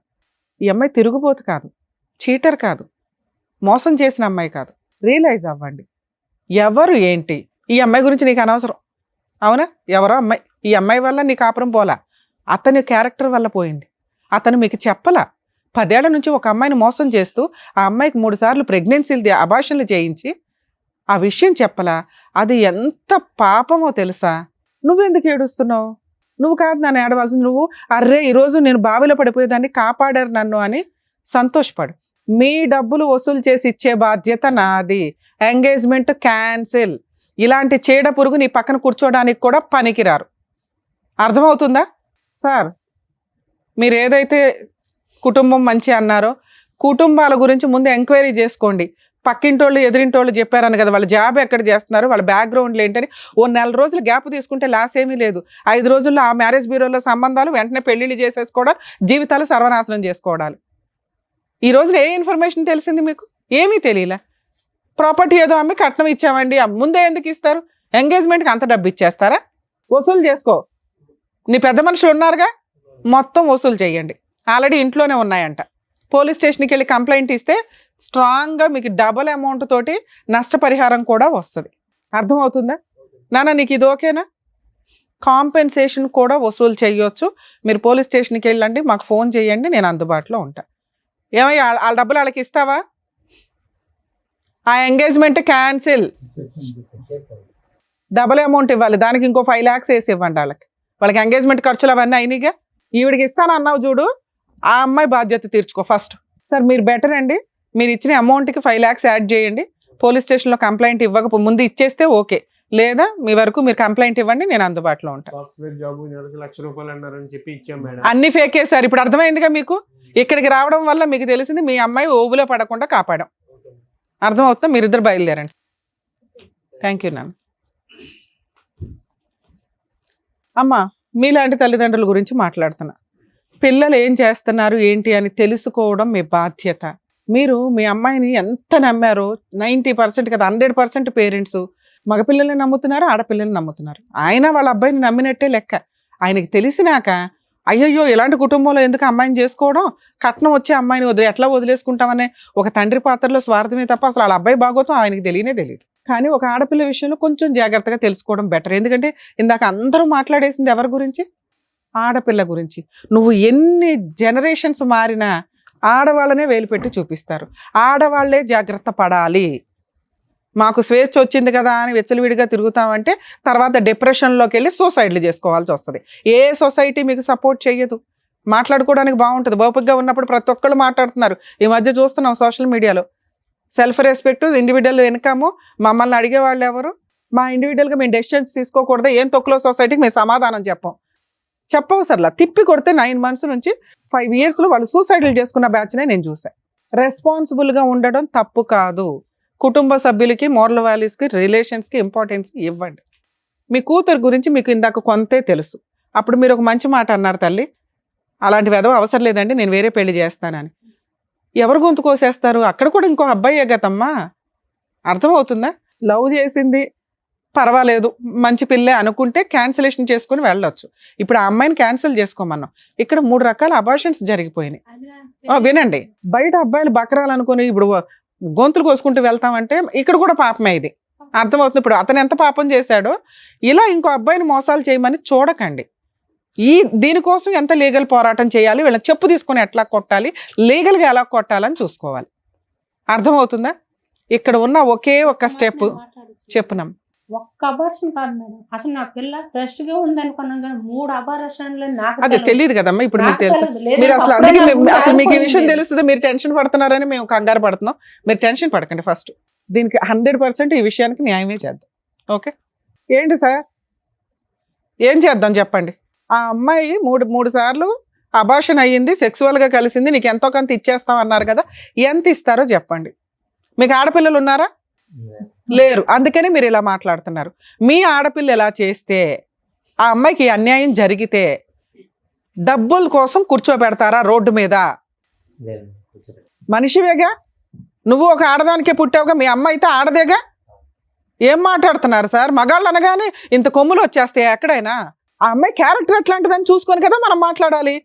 ఈ అమ్మాయి తిరుగుబోతు కాదు, చీటర్ కాదు, మోసం చేసిన అమ్మాయి కాదు. రియలైజ్ అవ్వండి ఎవరు ఏంటి. ఈ అమ్మాయి గురించి నీకు అనవసరం, అవునా? ఎవరో అమ్మాయి, ఈ అమ్మాయి వల్ల నీ కాపురం పోలా, అతని క్యారెక్టర్ వల్ల పోయింది. అతను మీకు చెప్పలా. 10 ఏళ్ల నుంచి ఒక అమ్మాయిని మోసం చేస్తూ ఆ అమ్మాయికి 3 సార్లు ప్రెగ్నెన్సీలు అబార్షన్లు చేయించి ఆ విషయం చెప్పలా. అది ఎంత పాపమో తెలుసా? నువ్వెందుకు ఏడుస్తున్నావు? నువ్వు కాదు నన్ను ఏడవలసింది. నువ్వు అర్రే ఈరోజు నేను బావిలో పడిపోయేదాన్ని, కాపాడారు నన్ను అని సంతోషపడు. మీ డబ్బులు వసూలు చేసి ఇచ్చే బాధ్యత నాది. Engagement cancel. ఇలాంటి చీడ పురుగు నీ పక్కన కూర్చోడానికి కూడా పనికిరారు. అర్థమవుతుందా సార్? మీరు ఏదైతే కుటుంబం మంచి అన్నారో కుటుంబాల గురించి ముందు ఎంక్వైరీ చేసుకోండి. పక్కింటోళ్ళు ఎదిరింటోళ్ళు చెప్పారని కదా, వాళ్ళ జాబ్ ఎక్కడ చేస్తున్నారు, వాళ్ళ బ్యాక్గ్రౌండ్లు ఏంటని ఓ 4 రోజులు గ్యాప్ తీసుకుంటే లాస్ ఏమీ లేదు. 5 రోజుల్లో ఆ మ్యారేజ్ బ్యూరోలో సంబంధాలు, వెంటనే పెళ్లిళ్ళు చేసేసుకోవడాలు, జీవితాలు సర్వనాశనం చేసుకోవడాలు. ఈ రోజున ఏ ఇన్ఫర్మేషన్ తెలిసింది మీకు? ఏమీ తెలియలే. ప్రాపర్టీ ఏదో అమ్మి కట్నం ఇచ్చామండి, ముందే ఎందుకు ఇస్తారు? ఎంగేజ్మెంట్కి అంత డబ్బు ఇచ్చేస్తారా? వసూలు చేసుకో. నీ పెద్ద మనుషులు ఉన్నారుగా, మొత్తం వసూలు చేయండి. ఆల్రెడీ ఇంట్లోనే ఉన్నాయంట. పోలీస్ స్టేషన్కి వెళ్ళి కంప్లైంట్ ఇస్తే స్ట్రాంగ్గా మీకు డబల్ అమౌంట్ తోటి నష్టపరిహారం కూడా వస్తుంది. అర్థమవుతుందా నాన్న? నీకు ఇది ఓకేనా? కాంపెన్సేషన్ కూడా వసూలు చేయొచ్చు. మీరు పోలీస్ స్టేషన్కి వెళ్ళండి, మాకు ఫోన్ చేయండి, నేను అందుబాటులో ఉంటా. ఏమయ్యా ఆ డబ్బులు వాళ్ళకి ఇస్తావా? ఆ ఎంగేజ్మెంట్ క్యాన్సిల్, డబల్ అమౌంట్ ఇవ్వాలి, దానికి ఇంకో 5 lakhs వేసి ఇవ్వండి వాళ్ళకి. వాళ్ళకి ఎంగేజ్మెంట్ ఖర్చులు అవన్నీ అయినాయిగా. ఈవిడికి ఇస్తాను అన్నావు చూడు, ఆ అమ్మాయి బాధ్యత తీర్చుకో ఫస్ట్. సార్ మీరు బెటర్ అండి, మీరు ఇచ్చిన అమౌంట్కి 5 lakhs యాడ్ చేయండి. పోలీస్ స్టేషన్లో కంప్లైంట్ ఇవ్వక ముందు ఇచ్చేస్తే ఓకే, లేదా మీ వరకు మీరు కంప్లైంట్ ఇవ్వండి, నేను అందుబాటులో ఉంటాను. సాఫ్ట్వేర్ జాబ్ నెలకు ₹1,00,000 అన్నారని చెప్పి ఇచ్చాం మేడం. అన్ని ఫేకే సార్. ఇప్పుడు అర్థమైందిగా మీకు. ఇక్కడికి రావడం వల్ల మీకు తెలిసింది మీ అమ్మాయి ఓబులో పడకుండా కాపాడాం. అర్థమవుతుందా? మీరిద్దరు బయలుదేరండి. థ్యాంక్ యూ నాన్న. అమ్మా మీలాంటి తల్లిదండ్రుల గురించి మాట్లాడుతున్నా. పిల్లలు ఏం చేస్తున్నారు ఏంటి అని తెలుసుకోవడం మీ బాధ్యత. మీరు మీ అమ్మాయిని ఎంత నమ్మారో 90% కదా 100% పేరెంట్స్ మగపిల్లల్ని నమ్ముతున్నారు, ఆడపిల్లల్ని నమ్ముతున్నారు. ఆయన వాళ్ళ అబ్బాయిని నమ్మినట్టే లెక్క. ఆయనకి తెలిసినాక అయ్యయ్యో ఇలాంటి కుటుంబంలో ఎందుకు అమ్మాయిని చేసుకోవడం, కట్నం వచ్చే అమ్మాయిని ఎట్లా వదిలేసుకుంటామనే ఒక తండ్రి పాత్రలో స్వార్థమే తప్ప అసలు వాళ్ళ అబ్బాయి బాగోతం ఆయనకి తెలియదు. కానీ ఒక ఆడపిల్ల విషయంలో కొంచెం జాగ్రత్తగా తెలుసుకోవడం బెటర్. ఎందుకంటే ఇందాక అందరూ మాట్లాడేసింది ఎవరి గురించి? ఆడపిల్ల గురించి. నువ్వు ఎన్ని జనరేషన్స్ మారినా ఆడవాళ్ళనే వేలు పెట్టి చూపిస్తారు. ఆడవాళ్లే జాగ్రత్త పడాలి. మాకు స్వేచ్ఛ వచ్చింది కదా అని వెచ్చలవిడిగా తిరుగుతామంటే తర్వాత డిప్రెషన్లోకి వెళ్ళి సూసైడ్లు చేసుకోవాల్సి వస్తుంది. ఏ సొసైటీ మీకు సపోర్ట్ చేయదు. మాట్లాడుకోవడానికి బాగుంటుంది. ఓపికగా ఉన్నప్పుడు ప్రతి ఒక్కళ్ళు మాట్లాడుతున్నారు. ఈ మధ్య చూస్తున్నాం సోషల్ మీడియాలో సెల్ఫ్ రెస్పెక్ట్, ఇండివిజువల్ ఇన్కమ్. మమ్మల్ని అడిగేవాళ్ళు ఎవరు? మా ఇండివిజువల్గా మేము డెసిషన్స్ తీసుకోకూడదు, ఏం తొక్కులో సొసైటీకి మేము సమాధానం చెప్పవసరలా. తిప్పి కొడితే 9 months నుంచి 5 yearsలో వాళ్ళు సూసైడ్లు చేసుకున్న బ్యాచ్నే నేను చూసాను. రెస్పాన్సిబుల్గా ఉండడం తప్పు కాదు. కుటుంబ సభ్యులకి, మోరల్ వాల్యూస్కి, రిలేషన్స్కి ఇంపార్టెన్స్ ఇవ్వండి. మీ కూతురు గురించి మీకు ఇందాక కొంతే తెలుసు. అప్పుడు మీరు ఒక మంచి మాట అన్నారు, తల్లి అలాంటి వెధవ అవసరం లేదండి, నేను వేరే పెళ్లి చేస్తానని. ఎవరు గొంతు కోసేస్తారు? అక్కడ కూడా ఇంకో అబ్బాయి గతమ్మా. అర్థమవుతుందా? లవ్ చేసింది పర్వాలేదు, మంచి పిల్లే అనుకుంటే క్యాన్సిలేషన్ చేసుకుని వెళ్ళొచ్చు. ఇప్పుడు ఆ అమ్మాయిని క్యాన్సిల్ చేసుకోమన్నాం. ఇక్కడ 3 రకాల అబార్షన్స్ జరిగిపోయినాయి. వినండి, బయట అబ్బాయిలు బకరాలనుకుని ఇప్పుడు గొంతులు కోసుకుంటూ వెళ్తామంటే ఇక్కడ కూడా పాపమే. ఇది అర్థమవుతుంది. ఇప్పుడు అతను ఎంత పాపం చేశాడో ఇలా ఇంకో అబ్బాయిని మోసాలు చేయమని చూడకండి. దీనికోసం ఎంత లీగల్ పోరాటం చేయాలి, వీళ్ళని చెప్పు తీసుకొని ఎట్లా కొట్టాలి, లీగల్గా ఎలా కొట్టాలని చూసుకోవాలి. అర్థమవుతుందా? ఇక్కడ ఉన్న ఒకే ఒక్క స్టెప్ చెప్పున్నాం. ఒక్క అబార్షన్ కాదు మేడం, అసలు నా పిల్ల ఫ్రెష్ గా ఉంది అనుకున్నాం కానీ 3 అబార్షన్లు నాకు అది తెలియదు కదమ్మా. ఇప్పుడు మీకు తెలుసు. మీరు అసలు అందుకే అసలు మీకు ఈ విషయం తెలుస్తుంది, మీరు టెన్షన్ పడుతున్నారని మేము కంగారు పడుతున్నాం. మీరు టెన్షన్ పడకండి. ఫస్ట్ దీనికి 100% ఈ విషయానికి న్యాయమే చేద్దాం. ఓకే, ఏంటి సార్ ఏం చేద్దాం చెప్పండి. ఆ అమ్మాయి 3 సార్లు అబార్షన్ అయ్యింది, సెక్సువల్గా కలిసింది, నీకు ఎంతో కొంత ఇచ్చేస్తాం అన్నారు కదా, ఎంత ఇస్తారో చెప్పండి. మీకు ఆడపిల్లలు ఉన్నారా? లేరు. అందుకని మీరు ఇలా మాట్లాడుతున్నారు. మీ ఆడపిల్ల ఎలా చేస్తే, ఆ అమ్మాయికి అన్యాయం జరిగితే డబ్బుల కోసం కూర్చోబెడతారా రోడ్డు మీద? మనిషివేగా నువ్వు, ఒక ఆడదానికే పుట్టావుగా. మీ అమ్మ అయితే ఆడదేగా. ఏం మాట్లాడుతున్నారు సార్? మగాళ్ళు అనగానే ఇంత కొమ్ములు వచ్చేస్తాయి ఎక్కడైనా. ఆ అమ్మాయి క్యారెక్టర్ ఎట్లాంటిదని చూసుకొని కదా మనం మాట్లాడాలి.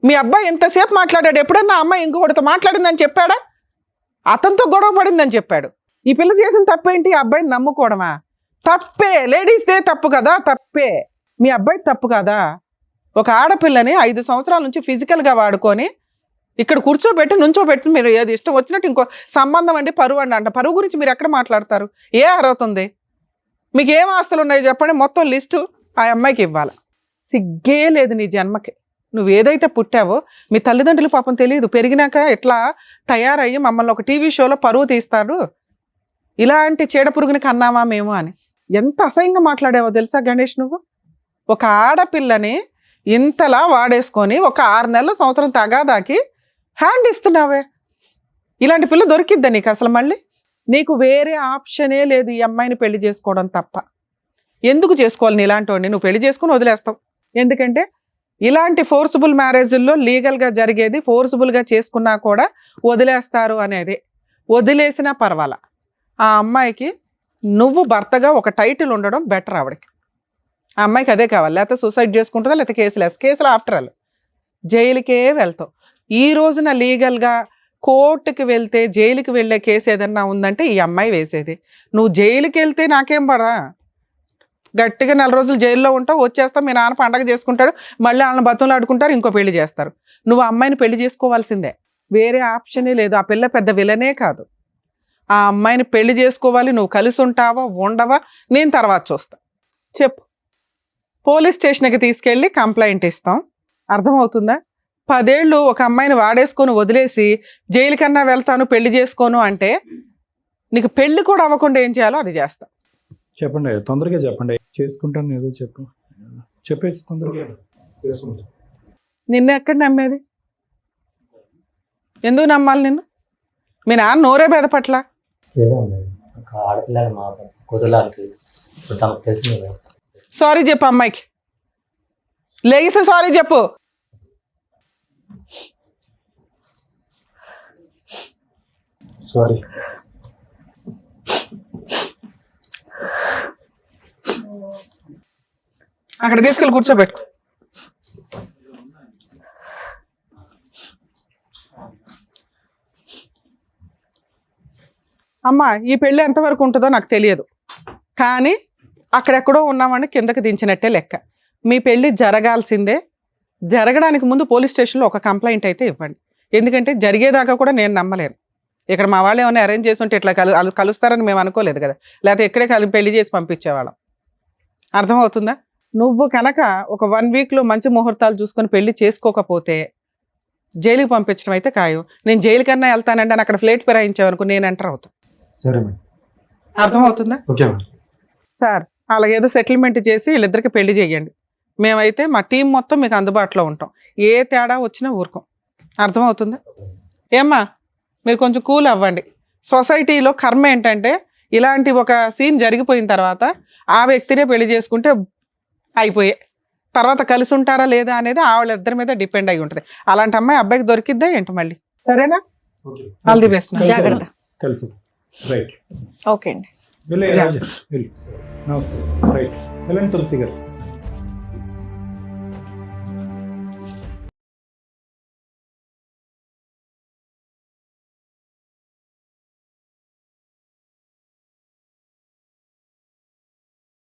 మీ అబ్బాయి ఎంతసేపు మాట్లాడాడు? ఎప్పుడన్నా అమ్మాయి ఇంకొకటితో మాట్లాడిందని చెప్పాడా? అతనితో గొడవ పడిందని చెప్పాడు. ఈ పిల్ల చేసిన తప్పేంటి? అబ్బాయిని నమ్ముకోవడమా? తప్పే. లేడీస్దే తప్పు కదా, తప్పే. మీ అబ్బాయి తప్పు కదా. ఒక ఆడపిల్లని 5 సంవత్సరాల నుంచి ఫిజికల్గా వాడుకొని ఇక్కడ కూర్చోబెట్టి నుంచోబెట్టి మీరు ఏది ఇష్టం వచ్చినట్టు ఇంకో సంబంధం అండి, పరువు అండి అంట. పరువు గురించి మీరు ఎక్కడ మాట్లాడతారు? ఏ అర్హత? మీకు ఏం ఆస్తులు ఉన్నాయో చెప్పండి, మొత్తం లిస్టు ఆ అమ్మాయికి ఇవ్వాలి. సిగ్గే లేదు నీ జన్మకి. నువ్వు ఏదైతే పుట్టావో మీ తల్లిదండ్రులు పాపం తెలియదు, పెరిగినాక ఎట్లా తయారయ్యి మమ్మల్ని ఒక టీవీ షోలో పరువు తీస్తాడు, ఇలాంటి చీడపురుగుని కన్నామా మేము అని. ఎంత అసహ్యంగా మాట్లాడావో తెలుసా గణేష్ నువ్వు? ఒక ఆడపిల్లని ఇంతలా వాడేసుకొని ఒక 6 నెలల సంవత్సరం తగాదాకి హ్యాండ్ ఇస్తున్నావే. ఇలాంటి పిల్ల దొరికిద్దా నీకు అసలు? మళ్ళీ నీకు వేరే ఆప్షనే లేదు ఈ అమ్మాయిని పెళ్లి చేసుకోవడం తప్ప. ఎందుకు చేసుకోవాలి? నీ ఇలాంటి వాడిని నువ్వు పెళ్లి చేసుకుని వదిలేస్తావు. ఎందుకంటే ఇలాంటి ఫోర్సిబుల్ మ్యారేజ్ల్లో లీగల్గా జరిగేది, ఫోర్సిబుల్గా చేసుకున్నా కూడా వదిలేస్తారు అనేది. వదిలేసినా పర్వాలా. ఆ అమ్మాయికి నువ్వు భర్తగా ఒక టైటిల్ ఉండడం బెటర్. ఆవిడకి, ఆ అమ్మాయికి అదే కావాలి. లేకపోతే సూసైడ్ చేసుకుంటుందా, లేకపోతే కేసులు ఆఫ్టర్ ఆల్ జైలుకే వెళ్తావు. ఈ రోజున లీగల్గా కోర్టుకి వెళ్తే జైలుకి వెళ్ళే కేసు ఏదన్నా ఉందంటే ఈ అమ్మాయి వేసేది. నువ్వు జైలుకి వెళ్తే నాకేం పడా, గట్టిగా 4 రోజులు జైల్లో ఉంటావు, వచ్చేస్తావు, మీ నాన్న పండగ చేసుకుంటాడు, మళ్ళీ వాళ్ళని బతులు ఆడుకుంటారు, ఇంకో పెళ్లి చేస్తారు. నువ్వు అమ్మాయిని పెళ్లి చేసుకోవాల్సిందే, వేరే ఆప్షనే లేదు. ఆ పిల్ల పెద్ద విలనే కాదు. ఆ అమ్మాయిని పెళ్లి చేసుకోవాలి. నువ్వు కలిసి ఉంటావా ఉండవా నేను తర్వాత చూస్తా. చెప్పు. పోలీస్ స్టేషన్కి తీసుకెళ్ళి కంప్లైంట్ ఇస్తాం. అర్థమవుతుందా? 10 ఏళ్ళు ఒక అమ్మాయిని వాడేసుకొని వదిలేసి జైలు కన్నా వెళ్తాను, పెళ్లి చేసుకోను అంటే నీకు పెళ్లి కూడా అవ్వకుండా ఏం చేయాలో అది చేస్తా. చెప్పండి, తొందరగా చెప్పండి. చేసుకుంటాను ఏదో చెప్పేసి తొందరగా. నిన్ను ఎక్కడ నమ్మేది? ఎందుకు నమ్మాలి నిన్ను? మీ నాన్న నోరే బెదపట్ల. సారీ చెప్పు అమ్మాయికి, లేసి సారీ చెప్పు. సారీ. అక్కడ తీసుకెళ్ళి కూర్చోబెట్టుకో. అమ్మా ఈ పెళ్ళి ఎంతవరకు ఉంటుందో నాకు తెలియదు, కానీ అక్కడెక్కడో ఉన్నామని కిందకి దించినట్టే లెక్క. మీ పెళ్ళి జరగాల్సిందే. జరగడానికి ముందు పోలీస్ స్టేషన్లో ఒక కంప్లైంట్ అయితే ఇవ్వండి. ఎందుకంటే జరిగేదాకా కూడా నేను నమ్మలేను. ఇక్కడ మా వాళ్ళు ఏమైనా అరేంజ్ చేసి ఉంటే ఇట్లా కలుస్తారని మేము అనుకోలేదు కదా, లేకపోతే ఇక్కడే పెళ్లి చేసి పంపించేవాళ్ళం. అర్థమవుతుందా? నువ్వు కనుక ఒక 1 వీక్లో మంచి ముహూర్తాలు చూసుకొని పెళ్లి చేసుకోకపోతే జైలుకి పంపించడం అయితే ఖాయం. నేను జైలు కన్నా వెళ్తానంటే అని అక్కడ ఫ్లేట్ ఫిరాయించావనుకో నేను ఎంటర్ అవుతాను. సరే మేడం. అర్థమవుతుందా? Okay madam. సార్ అలాగేదో సెటిల్మెంట్ చేసి వీళ్ళిద్దరికి పెళ్లి చేయండి. మేమైతే మా టీం మొత్తం మీకు అందుబాటులో ఉంటాం. ఏ తేడా వచ్చినా ఊరుకోం. అర్థమవుతుందా? ఏమ్మా మీరు కొంచెం కూల్ అవ్వండి. సొసైటీలో కర్మ ఏంటంటే ఇలాంటి ఒక సీన్ జరిగిపోయిన తర్వాత ఆ వ్యక్తినే పెళ్లి చేసుకుంటే అయిపోయే, తర్వాత కలిసి ఉంటారా లేదా అనేది వాళ్ళిద్దరి మీద డిపెండ్ అయి ఉంటుంది. అలాంటి అమ్మాయి అబ్బాయికి దొరికిద్దా ఏంటి మళ్ళీ? సరేనా? All the best. జాగ్రత్త. తెలుసు. రైట్. ఓకే అండి. వెళ్ళు. నమస్తే. రైట్. వెళ్ళండి తులసి గారు.